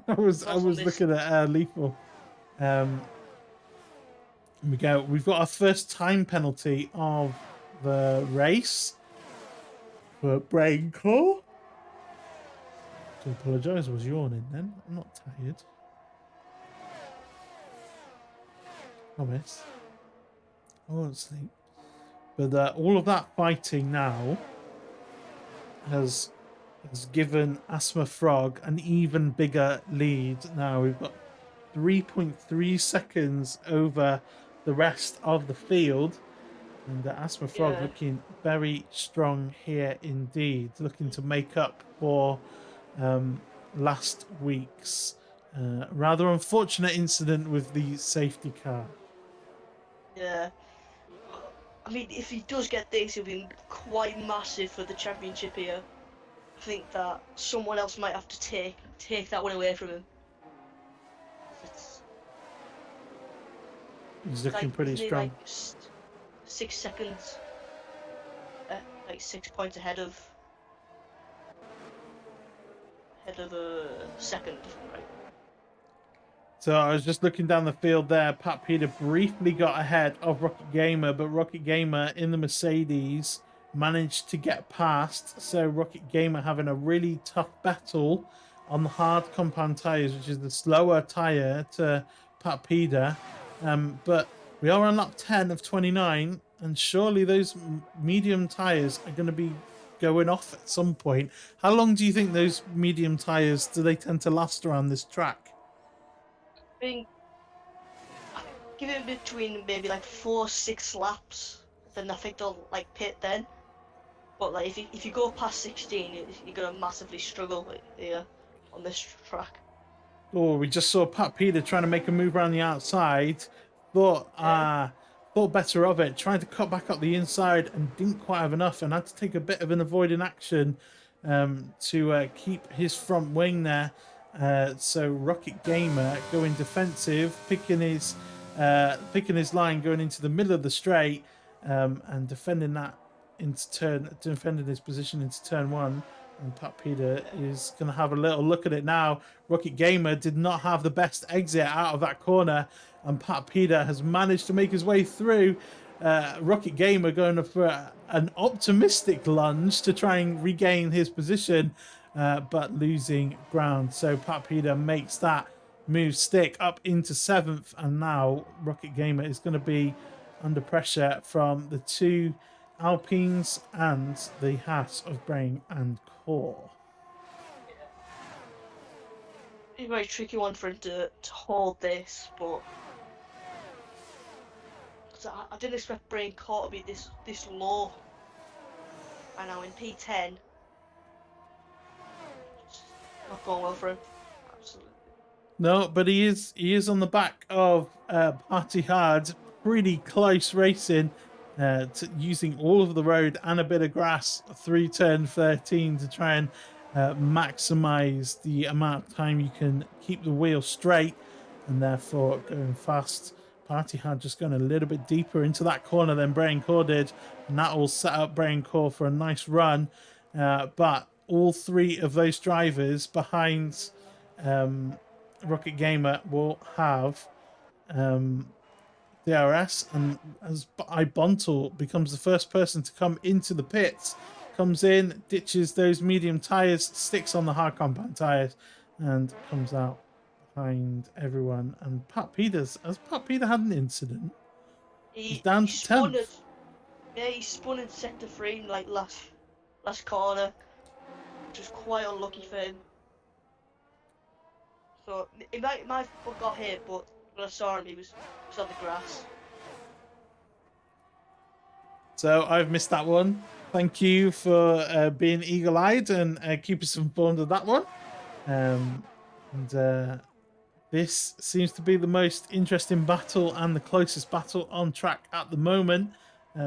I was looking at Lethal. Here we go. We've got our first time penalty of the race for brain core. I apologise, I was yawning then. I'm not tired. Promise. I won't sleep. But all of that fighting now has given AsthmaFrog an even bigger lead. Now we've got 3.3 seconds over the rest of the field. And AsthmaFrog looking very strong here indeed. Looking to make up for last week's rather unfortunate incident with the safety car.
Yeah. I mean, if he does get this, it'll be quite massive for the championship here. I think that someone else might have to take that one away from him.
He's looking pretty strong.
Like 6 seconds, like 6 points ahead of second, right?
So I was just looking down the field there. Pat Peter briefly got ahead of Rocket Gamer, but Rocket Gamer in the Mercedes managed to get past. So Rocket Gamer having a really tough battle on the hard compound tyres, which is the slower tyre to Pat Peter. But we are on lap 10 of 29, and surely those medium tyres are going to be going off at some point. How long do you think those medium tyres, do they tend to last around this track?
I think give it between maybe like 4-6 laps, then I think they'll like pit then. But like if you go past 16, you're gonna massively struggle here on this track.
Oh, we just saw Pat Peter trying to make a move around the outside. Thought better of it. Tried to cut back up the inside and didn't quite have enough, and had to take a bit of an avoiding action to keep his front wing there. So Rocket Gamer going defensive, picking his line, going into the middle of the straight, and defending his position into turn 1. And Pat Peter is going to have a little look at it now. Rocket Gamer did not have the best exit out of that corner, and Pat Peter has managed to make his way through. Rocket Gamer going for an optimistic lunge to try and regain his position, but losing ground. So Pat Peter makes that move stick up into 7th, and now Rocket Gamer is going to be under pressure from the two Alpines and the Haas of Brain and Core.
It's a very tricky one for him to hold this, but I didn't expect Brain Core to be this low. And now in P10, it's not going well for him. Absolutely.
No, but he is on the back of Party Hard. Pretty close racing. Using all of the road and a bit of grass through turn 13 to try and maximize the amount of time you can keep the wheel straight, and therefore going fast. Party Hard just going a little bit deeper into that corner than Brain Core did, and that will set up Brain Core for a nice run. But all three of those drivers behind Rocket Gamer will have DRS, and as Ibontal becomes the first person to come into the pits, comes in, ditches those medium tyres, sticks on the hard compound tyres, and comes out behind everyone. And has Pat Peter had an incident? He's down
He
to
spun
10th.
it. Yeah, he spun in sector 3 like last corner, which was quite unlucky for him. So he might have got hit, but when I saw him, he was on the grass.
So I've missed that one. Thank you for being eagle-eyed and keep us informed of that one. This seems to be the most interesting battle and the closest battle on track at the moment.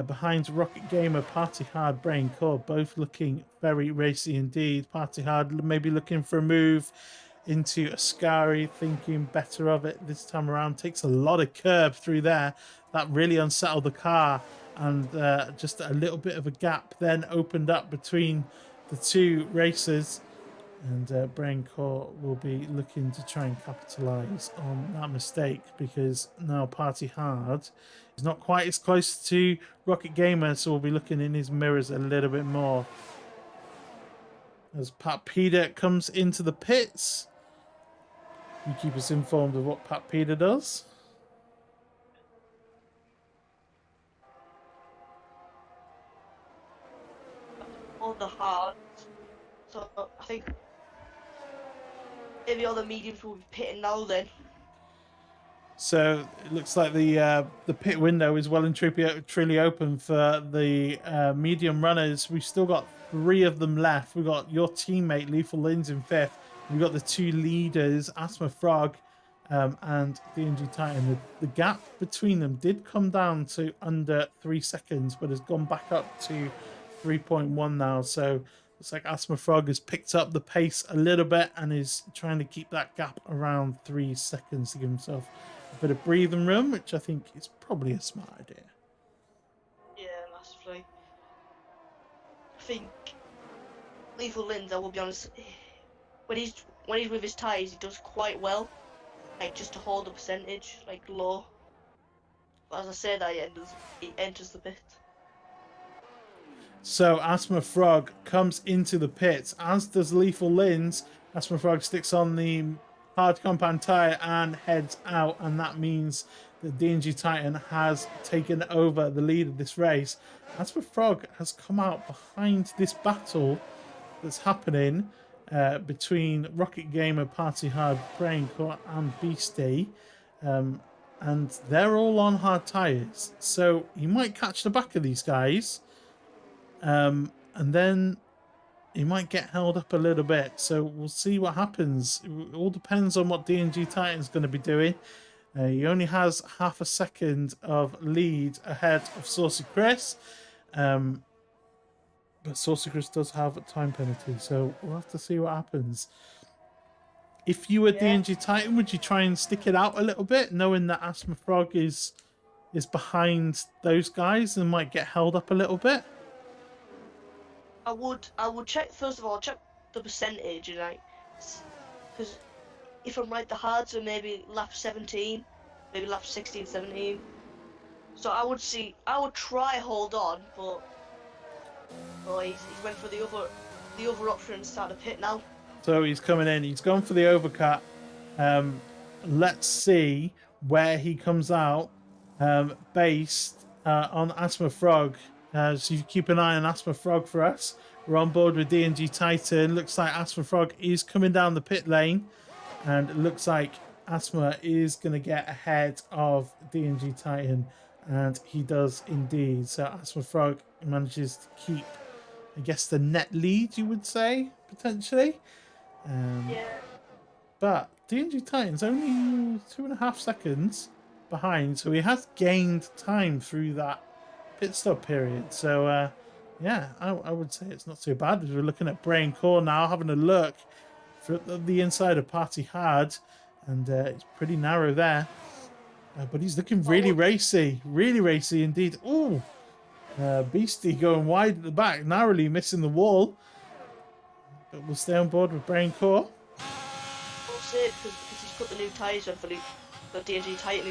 Behind Rocket Gamer, Party Hard, Brain Core, both looking very racy indeed. Party Hard maybe looking for a move into Ascari, thinking better of it this time around. Takes a lot of curb through there. That really unsettled the car, and just a little bit of a gap then opened up between the two racers. And Brain Core will be looking to try and capitalise on that mistake, because now Party Hard is not quite as close to Rocket Gamer, so we'll be looking in his mirrors a little bit more. As Pat Peter comes into the pits, you keep us informed of what Pat Peter does.
On the hard. So I think maybe all the mediums will be pitting now then.
So it looks like the pit window is well and truly open for the medium runners. We've still got 3 of them left. We've got your teammate Lethal Lins in 5th. We've got the 2 leaders, AsthmaFrog and DNG Titan. The gap between them did come down to under 3 seconds, but has gone back up to 3.1 now. So looks like AsthmaFrog has picked up the pace a little bit and is trying to keep that gap around 3 seconds to give himself a bit of breathing room, which I think is probably a smart idea.
Yeah, massively. I think Lethal Lins, I will be honest, when he's with his tyres, he does quite well, like just to hold the percentage like low. But as I say that, he enters the pit.
So AsthmaFrog comes into the pits, as does Lethal Lins. AsthmaFrog sticks on the hard compound tyre and heads out, and that means that DNG Titan has taken over the lead of this race. AsthmaFrog has come out behind this battle that's happening between Rocket Gamer, Party Hard, Brain Core and Beastie, and they're all on hard tyres, so he might catch the back of these guys, and then he might get held up a little bit. So we'll see what happens. It all depends on what DNG Titan's going to be doing. He only has half a second of lead ahead of Saucy Chris, but Saucy Chris does have a time penalty, so we'll have to see what happens. If you were DNG Titan, would you try and stick it out a little bit, knowing that AsthmaFrog is behind those guys and might get held up a little bit?
I would check, first of all, check the percentage, and like, because if I'm right, the hards are maybe lap 17, maybe lap 16, 17. So I would try hold on, but he's went for the other option and started a pit now.
So he's coming in. He's gone for the overcut. Let's see where he comes out based on AsthmaFrog. So you keep an eye on AsthmaFrog for us. We're on board with DNG Titan. Looks like AsthmaFrog is coming down the pit lane, and it looks like Asthma is going to get ahead of DNG Titan, and he does indeed. So AsthmaFrog manages to keep, I guess, the net lead, you would say, potentially.
Yeah.
But DNG Titan's only 2.5 seconds behind, so he has gained time through that pit stop period. So yeah, I would say it's not too bad. As we're looking at Brain Core now, having a look for the inside of Party Hard, and it's pretty narrow there, but he's looking really racy indeed. Oh, Beastie going wide at the back, narrowly missing the wall, but we'll stay on board with Brain Core.
I'll say it because he's put the new tyres on for DNG Titan.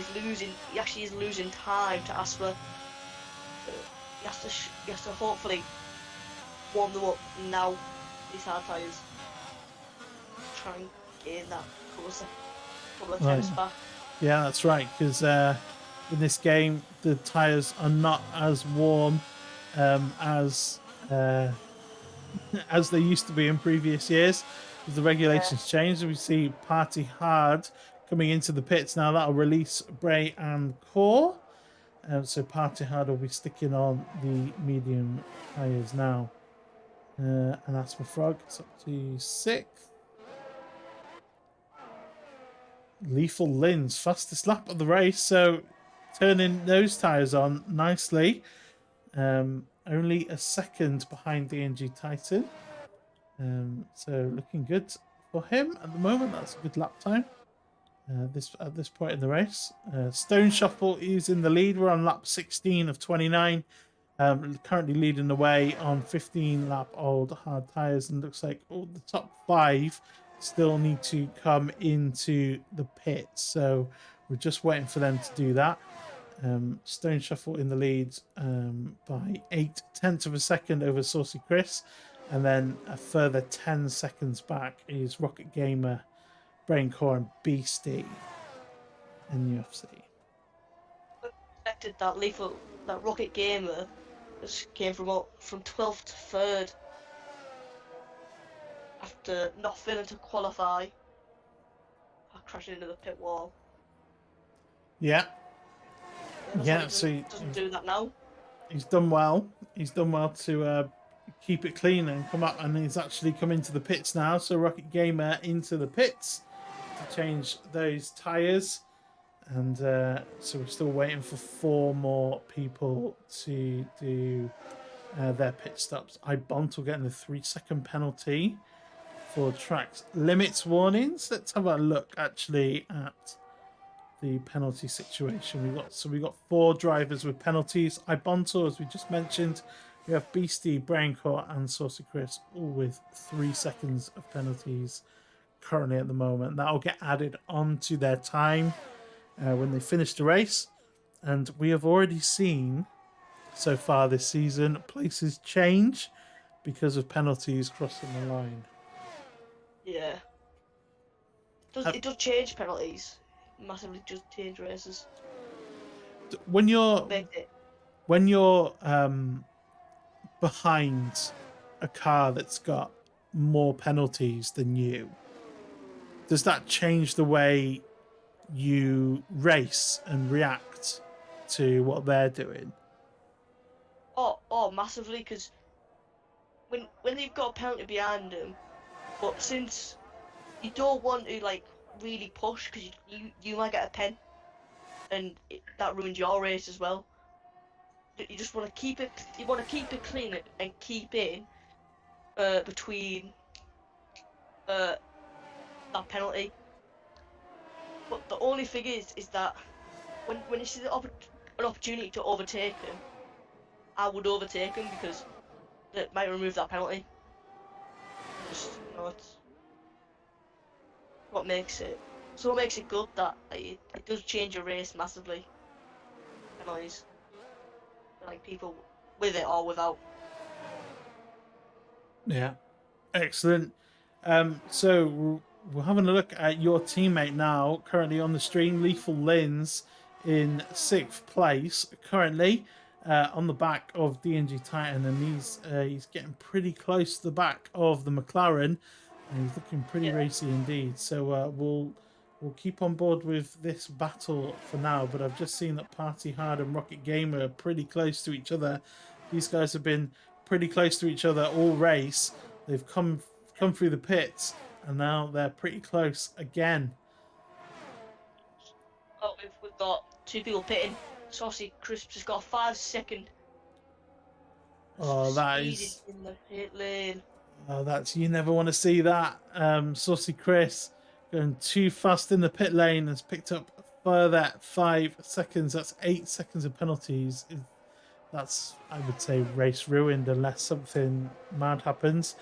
He actually is losing time to Asthma. He has to hopefully warm them up. Now these hard tyres. Try and gain that couple of tenths back.
Yeah, that's right. Because in this game, the tyres are not as warm as as they used to be in previous years. As the regulations changed, we see Party Hard coming into the pits now. That'll release Bray and Core. So Party Hard will be sticking on the medium tyres now. And AsthmaFrog is up to 6th. Lethal Lin's fastest lap of the race, so turning those tyres on nicely. Only a second behind DNG Titan. So looking good for him at the moment. That's a good lap time. At this point in the race, Stone Shuffle is in the lead. We're on lap 16 of 29. Currently leading the way on 15-lap-old hard tyres, and looks like all the top 5 still need to come into the pits. So we're just waiting for them to do that. Stone Shuffle in the lead by 0.8 of a second over Saucy Chris, and then a further 10 seconds back is Rocket Gamer, Braincore, and Beastie in UFC.
Expected that Rocket Gamer just came from 12th to 3rd after not failing to qualify, crashing into the pit wall.
Yeah. Yeah,
so he doesn't do that now.
He's done well. He's done well to keep it clean and come up, and he's actually come into the pits now. So Rocket Gamer into the pits to change those tyres. And so we're still waiting for 4 more people to do their pit stops. Ibontal getting the 3-second penalty for tracks limits warnings. Let's have a look actually at the penalty situation. We got 4 drivers with penalties. Ibontal, as we just mentioned. We have Beastie, Braincore, and Saucy Chris, all with 3 seconds of penalties currently at the moment. That'll get added onto their time when they finish the race. And we have already seen so far this season places change because of penalties crossing the line.
Yeah. It does change penalties. Massively just change races.
When you're behind a car that's got more penalties than you, does that change the way you race and react to what they're doing?
Oh, massively, because when they've got a penalty behind them, but since you don't want to like really push because you might get a pen, and that ruins your race as well. You just want to keep it. You want to keep it clean and keep it between that penalty. But the only thing is that when you see an opportunity to overtake him, I would overtake him because that might remove that penalty. Just, it's what makes it good that it does change your race massively. Penalties, like people with it or without.
Yeah, excellent. So we're having a look at your teammate now, currently on the stream. Lethal Lin's in 6th place currently, on the back of DNG Titan, and he's getting pretty close to the back of the McLaren, and he's looking pretty racy indeed. So we'll keep on board with this battle for now. But I've just seen that Party Hard and Rocket Gamer are pretty close to each other. These guys have been pretty close to each other all race. They've come through the pits, and now they're pretty close again.
Oh, we've got 2 people pitting. Saucy Crisps has got a 5-second.
Oh, that is
in the pit lane.
Oh, you never want to see that. Saucy Chris going too fast in the pit lane has picked up a further 5 seconds. That's 8 seconds of penalties. That's, I would say, race ruined unless something mad happens.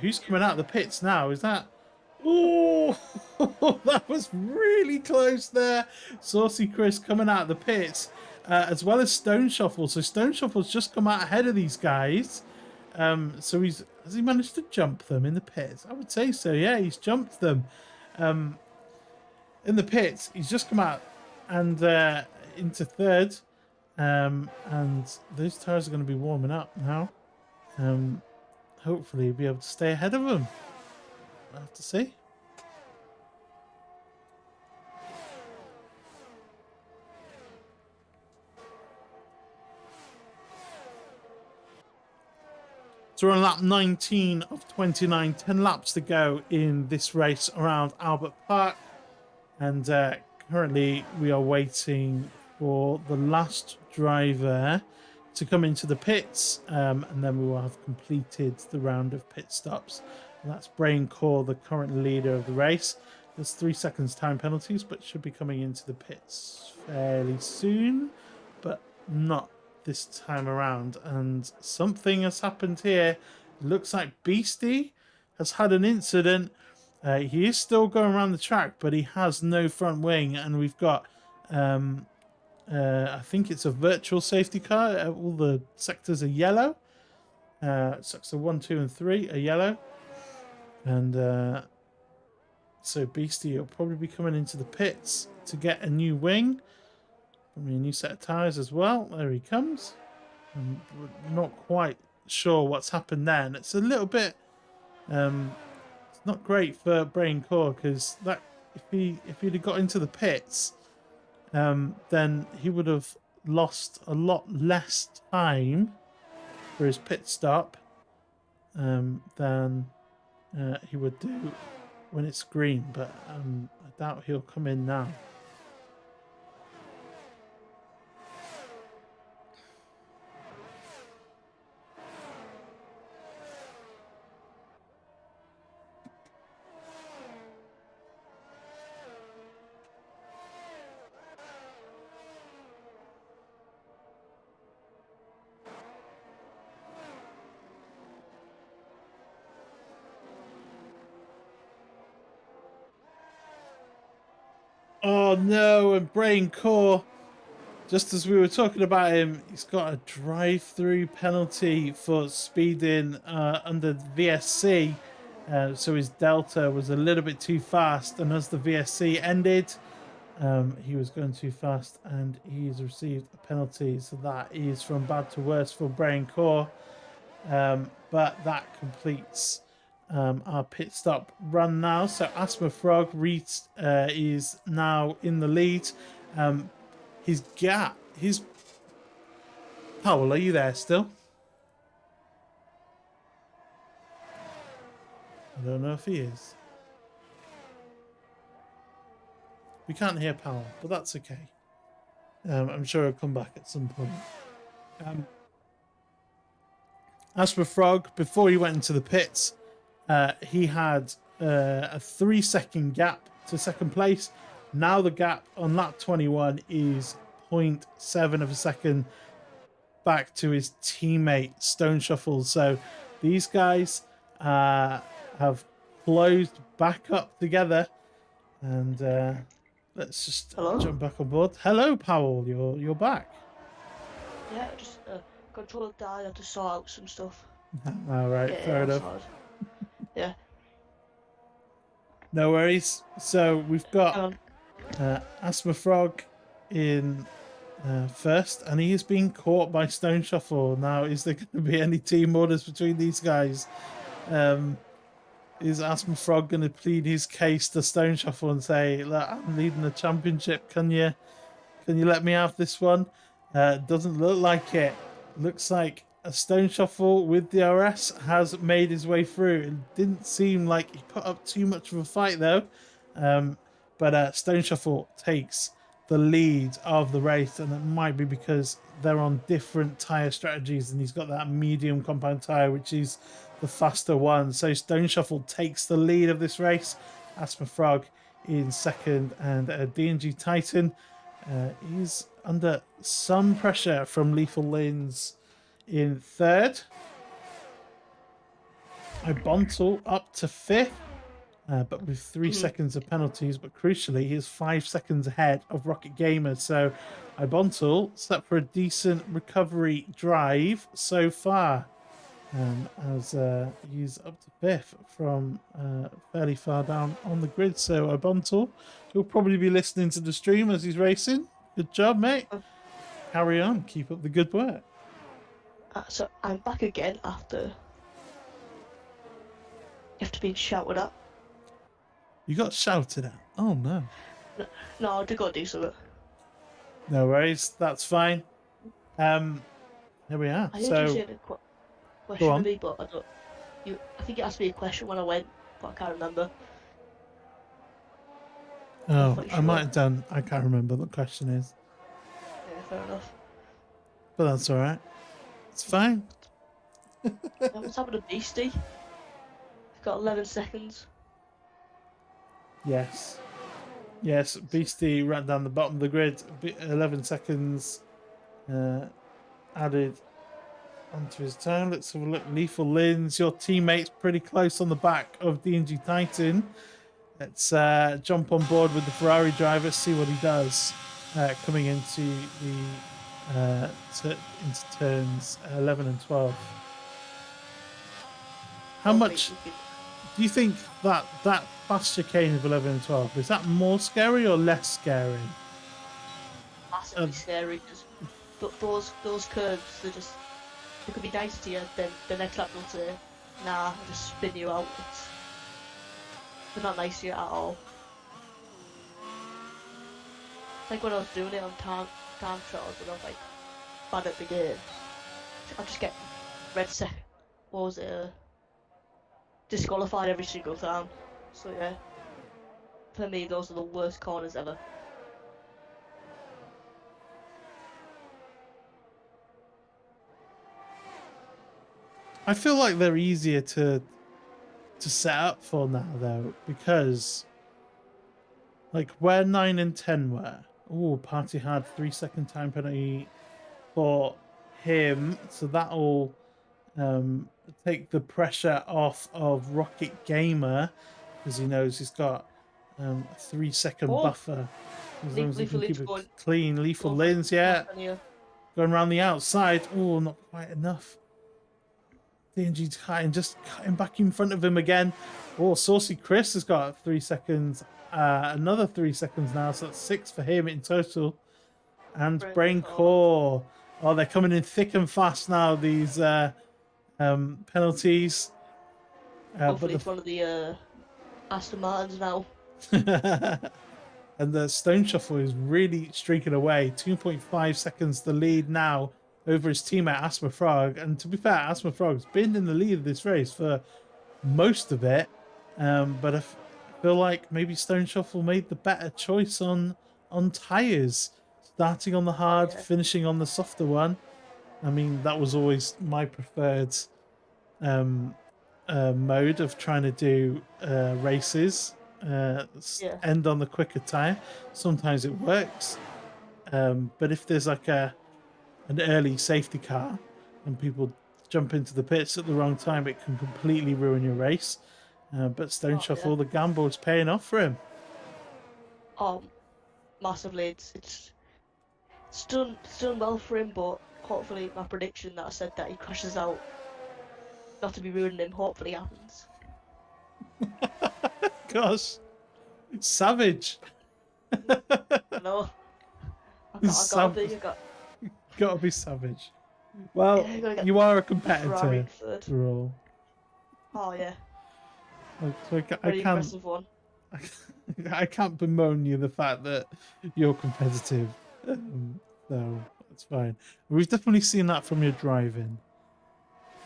Who's coming out of the pits now? Is that... Oh, that was really close there. Saucy Chris coming out of the pits, as well as Stone Shuffle. So Stone Shuffle's just come out ahead of these guys. So has he managed to jump them in the pits? I would say so. Yeah, he's jumped them. In the pits, he's just come out and into third. And those tires are going to be warming up now. Hopefully, he'll be able to stay ahead of them. We'll have to see. So we're on lap 19 of 29, 10 laps to go in this race around Albert Park. And currently we are waiting for the last driver to come into the pits. And then we will have completed the round of pit stops. And that's Brain Core, the current leader of the race. There's 3 seconds time penalties, but should be coming into the pits fairly soon. But not this time around, and something has happened here. It looks like Beastie has had an incident. He is still going around the track, but he has no front wing, and we've got I think it's a virtual safety car. All the sectors are yellow. Sector 1, 2 and 3 are yellow, and so Beastie will probably be coming into the pits to get a new wing. Probably a new set of tyres as well. There he comes. We're not quite sure what's happened then. It's a little bit it's not great for Brain Core, because that if he'd have got into the pits, then he would have lost a lot less time for his pit stop than he would do when it's green. But I doubt he'll come in now. Oh no, and Brain Core, just as we were talking about him, he's got a drive-through penalty for speeding under the VSC. So his Delta was a little bit too fast, and as the VSC ended, he was going too fast, and he's received a penalty. So that is from bad to worse for Brain Core. But that completes our pit stop run now. So AsthmaFrog is now in the lead. His Powell, are you there still? I don't know if he is. We can't hear Powell, but that's okay. I'm sure he'll come back at some point. AsthmaFrog, before he went into the pits, he had a 3-second gap to second place. Now the gap on lap 21 is 0.7 of a second back to his teammate Stone Shuffle. So these guys have closed back up together, and let's just jump back on board. Hello, Powell. You're back.
Yeah, just controller died. I had to sort out some stuff.
All right, fair enough.
Yeah.
No worries. So we've got AsthmaFrog in first, and he is being caught by Stone Shuffle. Now, is there going to be any team orders between these guys? Is AsthmaFrog going to plead his case to Stone Shuffle and say, "Look, I'm leading the championship. Can you let me have this one?" Doesn't look like it. Looks like a Stone Shuffle with DRS has made his way through. It didn't seem like he put up too much of a fight though. But Stone Shuffle takes the lead of the race, and it might be because they're on different tyre strategies, and he's got that medium compound tyre, which is the faster one. So Stone Shuffle takes the lead of this race. AsthmaFrog in second, and DNG Titan is under some pressure from Lethal Lins in third. Ibontal up to fifth, but with 3 seconds of penalties. But crucially, he is 5 seconds ahead of Rocket Gamer. So Ibontal set for a decent recovery drive so far. as he's up to fifth from fairly far down on the grid. So Ubuntu, he'll probably be listening to the stream as he's racing. Good job, mate. Carry on. Keep up the good work.
So I'm back again after being shouted at.
You got shouted at. Oh no.
No, I did go do something.
No worries. That's fine. Here we are.
I heard
So
you saying a
go
question
on.
to me, but I don't. I think you asked me a question when I went, but I can't remember.
Oh,
pretty
I
sure.
might have done. I can't remember what the question is,
Yeah, fair enough.
but that's all right. It's fine.
What's happened to Beastie? He's got 11 seconds.
Yes. Yes, Beastie ran down the bottom of the grid. 11 seconds added onto his time. Let's have a look. Lethal Lins, your teammate's pretty close on the back of DNG Titan. Let's jump on board with the Ferrari driver, see what he does coming into the into turns 11 and 12. How much do you think that fast chicane of 11 and 12, is that more scary or less scary?
Massively scary, because those curves, they could be nice to you, then the next lap they'll say, nah, I'll just spin you out. They're not nice to you at all. It's like when I was doing it on time trials, when I was like bad at the game, I'd just get disqualified every single time. So yeah, for me those are the worst corners ever.
I feel like they're easier to set up for now though, because like where 9 and 10 were, oh, Party had 3-second time penalty for him, so that'll take the pressure off of Rocket Gamer, because he knows he's got a 3-second buffer as long as he can keep it clean. Lethal Lins, yeah, going around the outside. Oh, not quite enough. DNG Titan just cutting back in front of him again. Oh, Saucy Chris has got 3 seconds. Another 3 seconds now, so that's 6 for him in total. And Brain Core. Oh, they're coming in thick and fast now, these penalties.
Hopefully it's one of the Aston Martins now.
And the Stone Shuffle is really streaking away. 2.5 seconds the lead now over his teammate AsthmaFrog. And to be fair, AsthmaFrog's been in the lead of this race for most of it. But I feel like maybe Stone Shuffle made the better choice on tyres. Starting on the hard, finishing on the softer one. I mean, that was always my preferred mode of trying to do races. End on the quicker tyre. Sometimes it works. But if there's like an early safety car and people jump into the pits at the wrong time, it can completely ruin your race. But Stone Shuffle, the gamble is paying off for him.
Oh, massively. It's done well for him, but hopefully my prediction that I said that he crashes out, not to be ruining him, hopefully happens.
Gosh, it's savage.
No,
gotta be savage. Well, you are a competitor after all.
Oh yeah.
So
impressive one.
I can't bemoan you the fact that you're competitive. So that's fine. We've definitely seen that from your driving.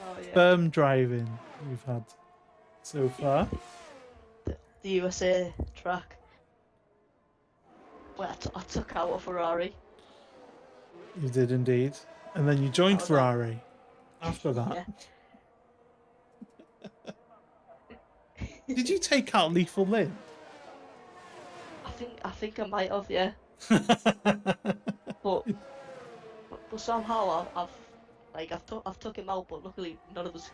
Oh yeah.
Firm driving you've had so far.
The USA track. Well, I took out a Ferrari.
You did indeed. And then you joined Ferrari after that. Did you take out Lethal Lin?
I think I might have, yeah. but somehow I've took him out, but luckily none of us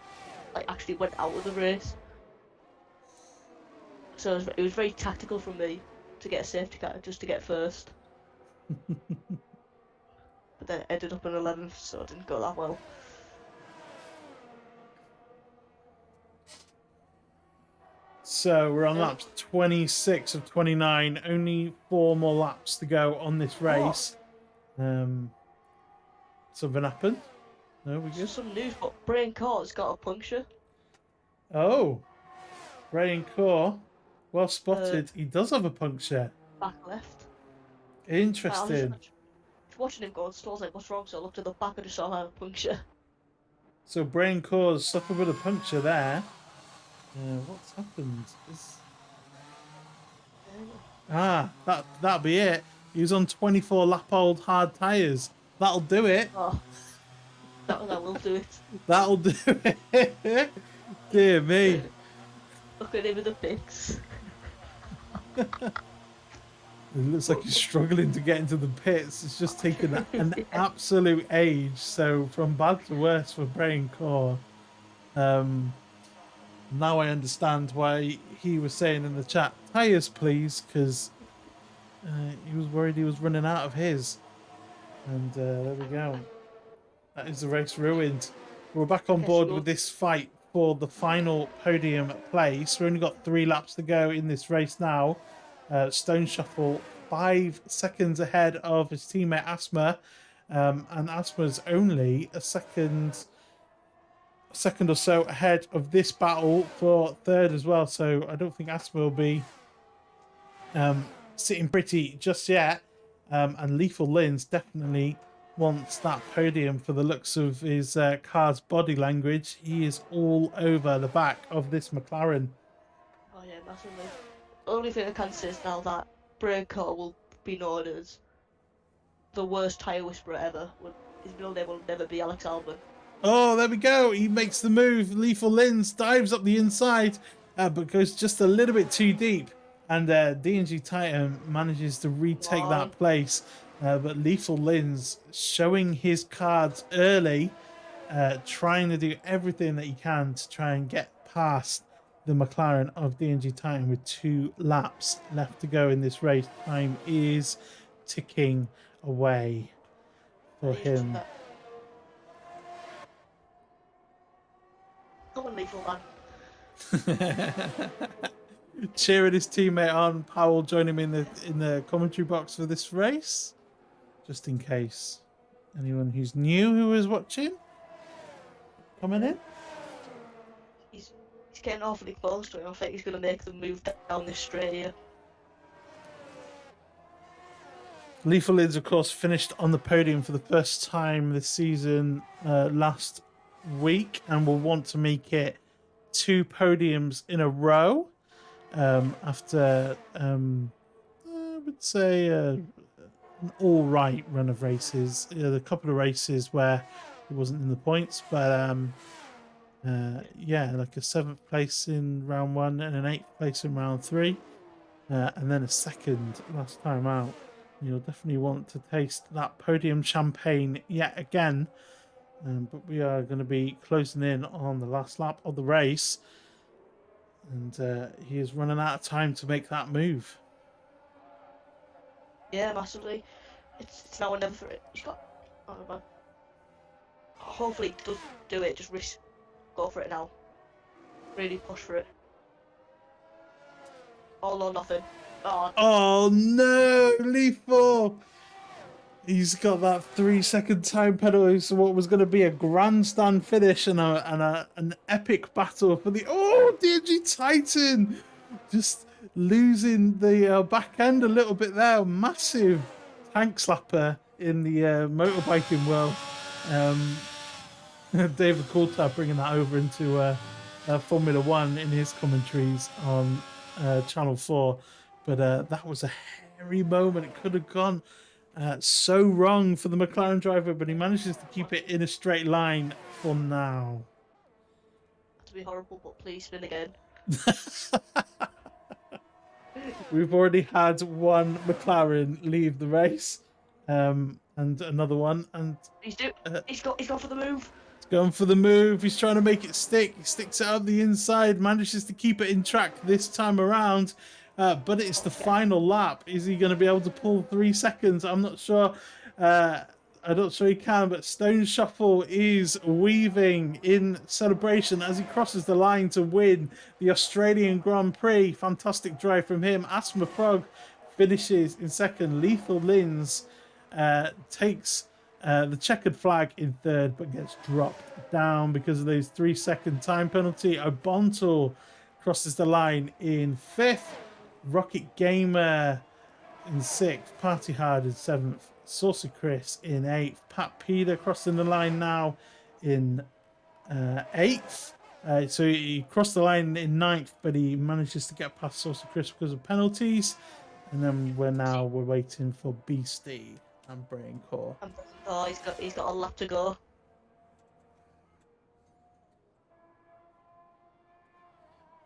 actually went out of the race. So it was very tactical from me to get a safety car just to get first. But then it ended up in 11th, so it didn't go that well.
So we're on lap 26 of 29. Only 4 more laps to go on this race. Something happened? No, we good?
Some news, but Brain Court's got a puncture.
Oh, Brain Core. Well spotted. He does have a puncture.
Back left.
Interesting.
I was watching him go on stalls, like, what's wrong? So I looked at the back and just saw him have a puncture.
So Brain Core's suffered with a puncture there. What's happened? That'll be it. He was on 24 lap old hard tyres. That'll do it.
Oh, that will do it.
That'll do it. Dear me.
Look at him with the pics.
It looks like he's struggling to get into the pits. It's just taken an absolute age. So from bad to worse for Brain Core. Now I understand why he was saying in the chat, tyres please, because he was worried he was running out of his. And there we go. That is the race ruined. We're back on board with this fight for the final podium place. We've only got 3 laps to go in this race now. Stone Shuffle 5 seconds ahead of his teammate Asthma, and Asthma's only a second or so ahead of this battle for third as well. So I don't think Asthma will be sitting pretty just yet. And Lethal Lins definitely wants that podium for the looks of his car's body language. He is all over the back of this McLaren.
Oh yeah, massively. The only thing I can say is now that Brain Core will be known as the worst tyre whisperer ever. His real name will never be Alex Albon.
Oh, there we go. He makes the move. Lethal Lins dives up the inside, but goes just a little bit too deep. And DNG Titan manages to retake that place. But Lethal Lins showing his cards early, trying to do everything that he can to try and get past the McLaren of DNG Titan with 2 laps left to go in this race. Time is ticking away for him.
Come on, Lethal Man.
Cheering his teammate on. Powell joining him in the commentary box for this race, just in case anyone who's new who is watching coming in.
He's getting awfully close to him. I think he's going to make the move down this straight here.
Lethal Lins, of course, finished on the podium for the first time this season last week, and will want to make it 2 podiums in a row. After I would say an all right run of races. A couple of races where he wasn't in the points, but yeah, like a 7th place in round 1 and an 8th place in round 3, and then a 2nd last time out. You'll definitely want to taste that podium champagne yet again. But we are going to be closing in on the last lap of the race. And he is running out of time to make that move.
Yeah, massively. It's now or never for it. He's got... Oh, man. Hopefully he does do it. Just go for it now. Really push for it. All or nothing.
Oh no, Lethal! He's got that 3-second time penalty, so what was going to be a grandstand finish and an epic battle for the DNG Titan, just losing the back end a little bit there. Massive tank slapper in the motorbiking world. David Coulthard bringing that over into Formula One in his commentaries on Channel 4, but that was a hairy moment. It could have gone so wrong for the McLaren driver, but he manages to keep it in a straight line for now.
To be horrible, but please spin again.
We've already had one McLaren leave the race, and another one, and
he's gone for the move.
He's going for the move. He's trying to make it stick. He sticks it up the inside, manages to keep it in track this time around. But it's the final lap. Is he going to be able to pull 3 seconds? I'm not sure. I'm not sure he can, but Stone Shuffle is weaving in celebration as he crosses the line to win the Australian Grand Prix. Fantastic drive from him. AsthmaFrog finishes in second. Lethal Lins takes the checkered flag in third, but gets dropped down because of those 3-second time penalty. Obonto crosses the line in fifth. Rocket Gamer in sixth. Party Hard in seventh. Saucy Chris in eighth. Pat Peter crossing the line now in eighth. So he crossed the line in ninth, but he manages to get past Saucy Chris because of penalties. And then we're waiting for Beastie and Brain Core.
Oh, he's got a lap to go.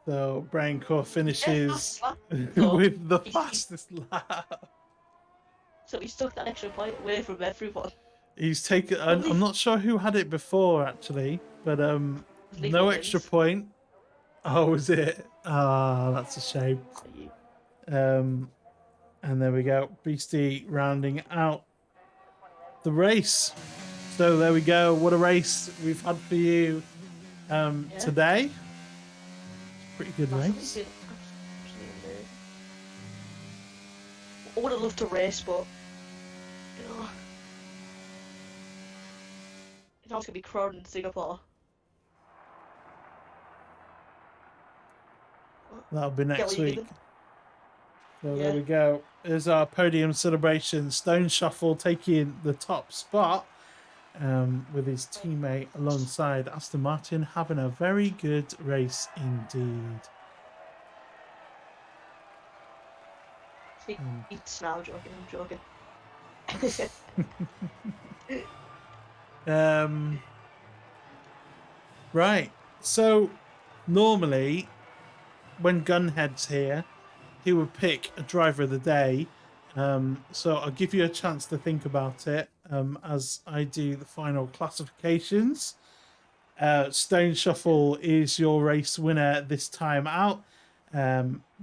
So Brain Core finishes with the fastest lap.
So he's took that extra point away from everyone.
He's taken. I'm not sure who had it before actually, but no extra point. Oh, was it? Ah, that's a shame. And there we go. Beastie rounding out the race. So there we go. What a race we've had for you today. Pretty good race.
I would have loved to race, but you know, it's gonna be crowded in Singapore.
That'll be next week. So
yeah.
There we go. There's our podium celebration. Stone Shuffle taking the top spot with his teammate alongside Aston Martin, having a very good race indeed.
It's now joking. I'm joking.
Right. So normally, when Gunhead's here, he would pick a driver of the day. So I'll give you a chance to think about it as I do the final classifications. Stone Shuffle is your race winner this time out,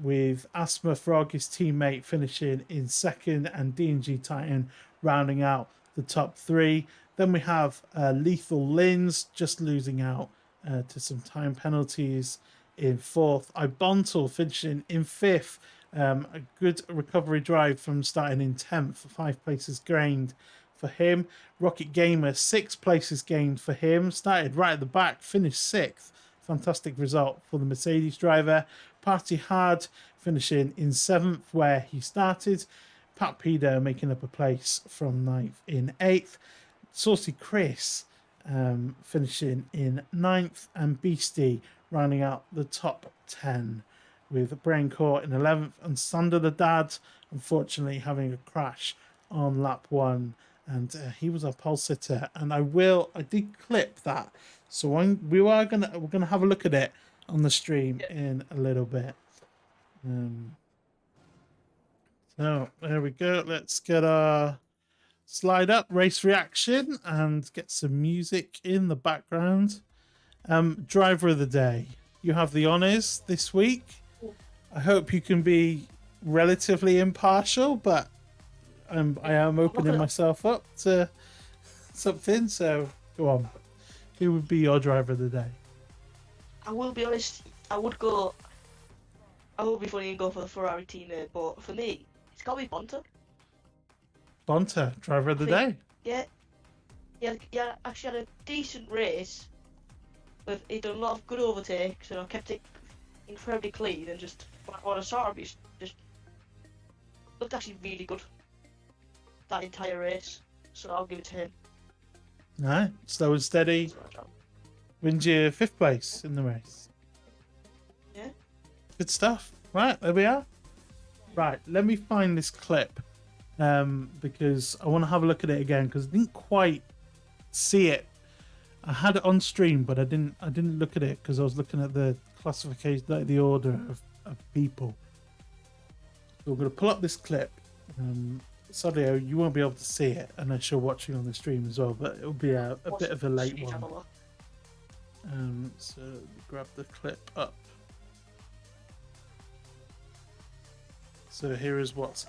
with AsthmaFrog, his teammate, finishing in second, and D&G Titan rounding out the top three. Then we have Lethal Lins just losing out to some time penalties in fourth. Ibontal finishing in fifth. A good recovery drive from starting in 10th. 5 places gained for him. Rocket Gamer, 6 places gained for him. Started right at the back, finished 6th. Fantastic result for the Mercedes driver. Party Hard finishing in 7th where he started. Pat Peter making up a place from 9th in 8th. Saucy Chris finishing in 9th. And Beastie rounding out the top 10 with Brain Core in 11th. And Sander the Dad, unfortunately, having a crash on lap 1. And he was a pole sitter. And I did clip that. So we're gonna have a look at it on the stream in a little bit. So there we go. Let's get our slide up, race reaction, and get some music in the background. Driver of the day. You have the honours this week. I hope you can be relatively impartial, but I am opening myself up to something. So go on. Who would be your driver of the day?
I will be honest. I would be funny and go for the Ferrari teammate, but for me, it's got to be Bonta.
Bonta, driver of the day.
Yeah. Actually had a decent race. But he done a lot of good overtakes, and I kept it incredibly clean, and just what I saw of it just looked actually really good that entire race. So I'll give it to him.
Alright, slow and steady. Wins you 5th place in the race.
Yeah.
Good stuff. Right, there we are. Right, let me find this clip because I want to have a look at it again because I didn't quite see it. I had it on stream, but I didn't look at it because I was looking at the classification, like the order of people. So we're going to pull up this clip. Sadly, you won't be able to see it unless you're watching on the stream as well, but it'll be a bit of a late one. So grab the clip up. So here is what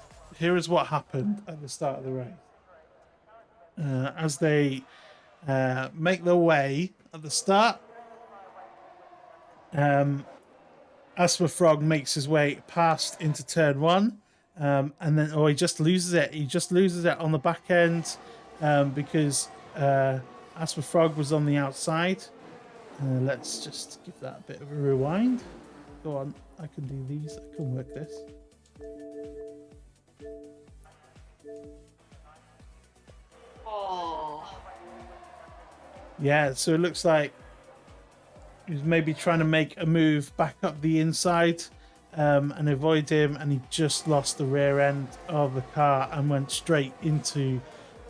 happened at the start of the race. as they make their way at the start. AsthmaFrog makes his way past into turn one, and then he just loses it. He just loses it on the back end because AsthmaFrog was on the outside. Let's just give that a bit of a rewind. Go on, I can do these. I can work this.
Oh.
Yeah, so it looks like he's maybe trying to make a move back up the inside and avoid him, and he just lost the rear end of the car and went straight into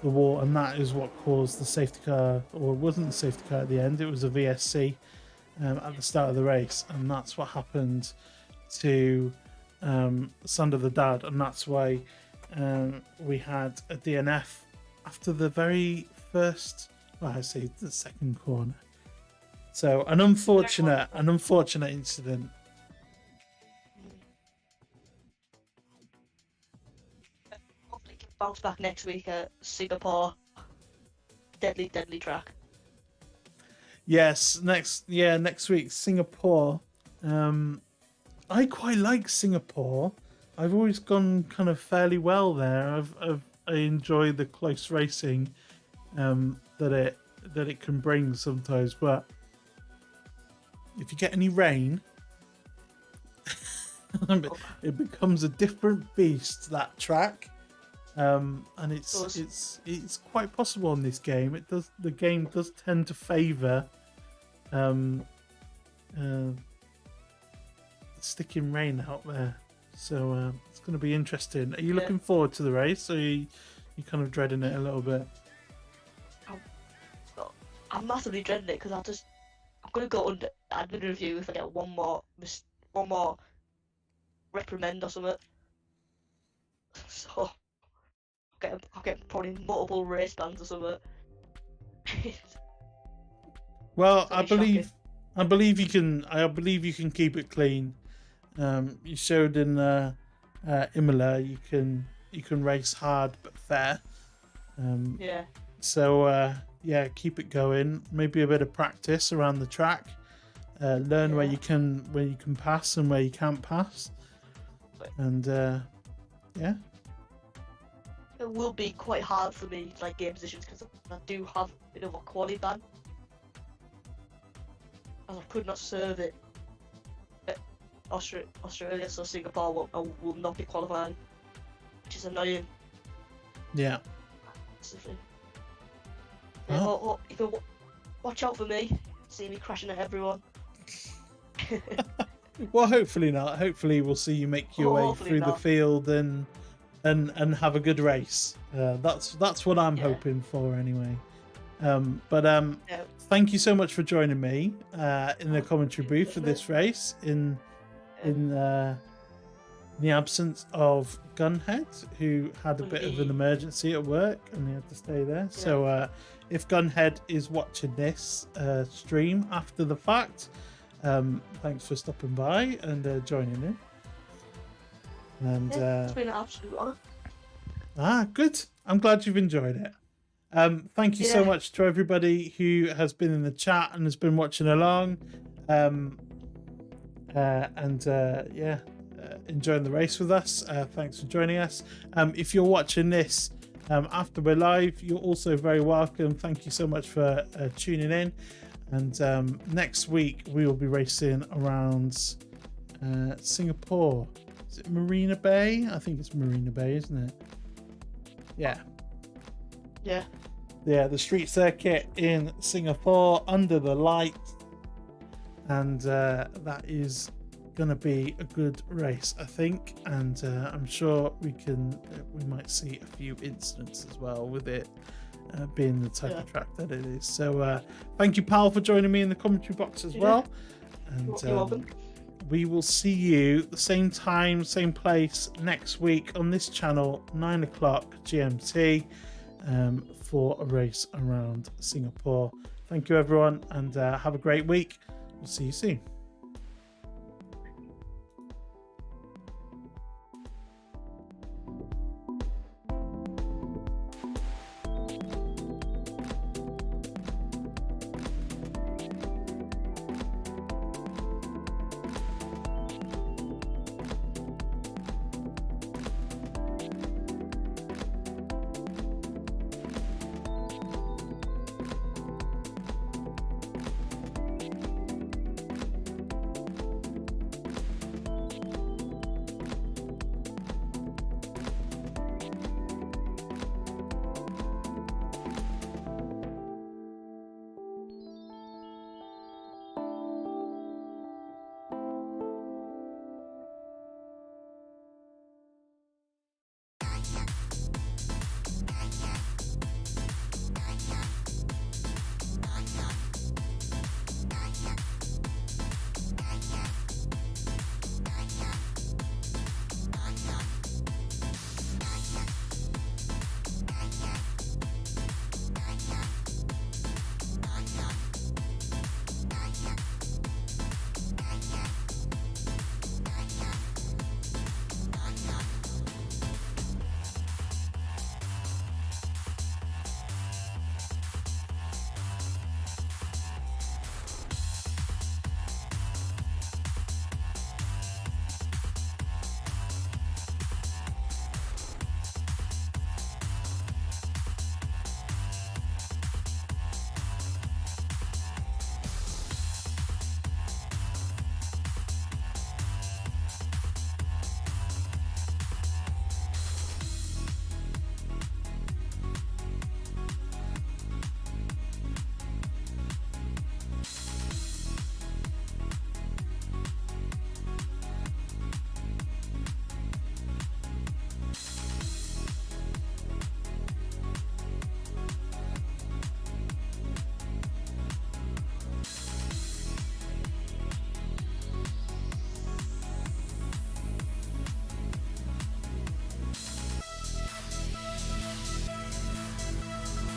the wall, and that is what caused the safety car, or it wasn't the safety car at the end, it was a VSC at the start of the race, and that's what happened to Sander the Dad, and that's why we had a DNF after the very first, well, I say the second corner. So an unfortunate incident.
Hopefully can bounce back next week at Singapore. Deadly track.
Yes, next week Singapore. I quite like Singapore. I've always gone kind of fairly well there. I enjoy the close racing that it can bring sometimes, but if you get any rain, it becomes a different beast, that track, and it's quite possible in this game. The game does tend to favour sticking rain out there, so it's going to be interesting. Are you looking forward to the race, or are you kind of dreading it a little bit?
I'm massively dreading it because I'm gonna go under admin review if I get one more reprimand or something. So I'll get probably multiple race bans or something.
Well, I believe you can keep it clean. You showed in Imola you can race hard but fair.
Yeah.
So keep it going. Maybe a bit of practice around the track. Learn where you can pass and where you can't pass. And
it will be quite hard for me like game positions because I do have a bit of a quali ban, and I could not serve it at Australia, so Singapore will not be qualifying, which is annoying.
Yeah.
You can watch out for me. See me crashing at everyone.
Well, hopefully not. Hopefully we'll see you make your way through the field and have a good race. That's what I'm hoping for anyway. Thank you so much for joining me in the commentary booth for this race in the absence of Gunhead, who had a bit of an emergency at work and he had to stay there. So if Gunhead is watching this stream after the fact, thanks for stopping by and joining in. And
it's been an absolute honour.
Good. I'm glad you've enjoyed it. Thank you so much to everybody who has been in the chat and has been watching along. Enjoying the race with us. Thanks for joining us. If you're watching this after we're live, you're also very welcome. Thank you so much for tuning in. And next week we will be racing around Singapore. Is it Marina Bay? I think it's Marina Bay, isn't it? Yeah. Yeah, the street circuit in Singapore under the light. And that is going to be a good race, I think. And I'm sure we might see a few incidents as well with it being the type of track that it is. So thank you, pal, for joining me in the commentary box as well. And
you're welcome.
We will see you the same time, same place next week on this channel, 9 o'clock GMT, for a race around Singapore. Thank you, everyone, and have a great week. We'll see you soon.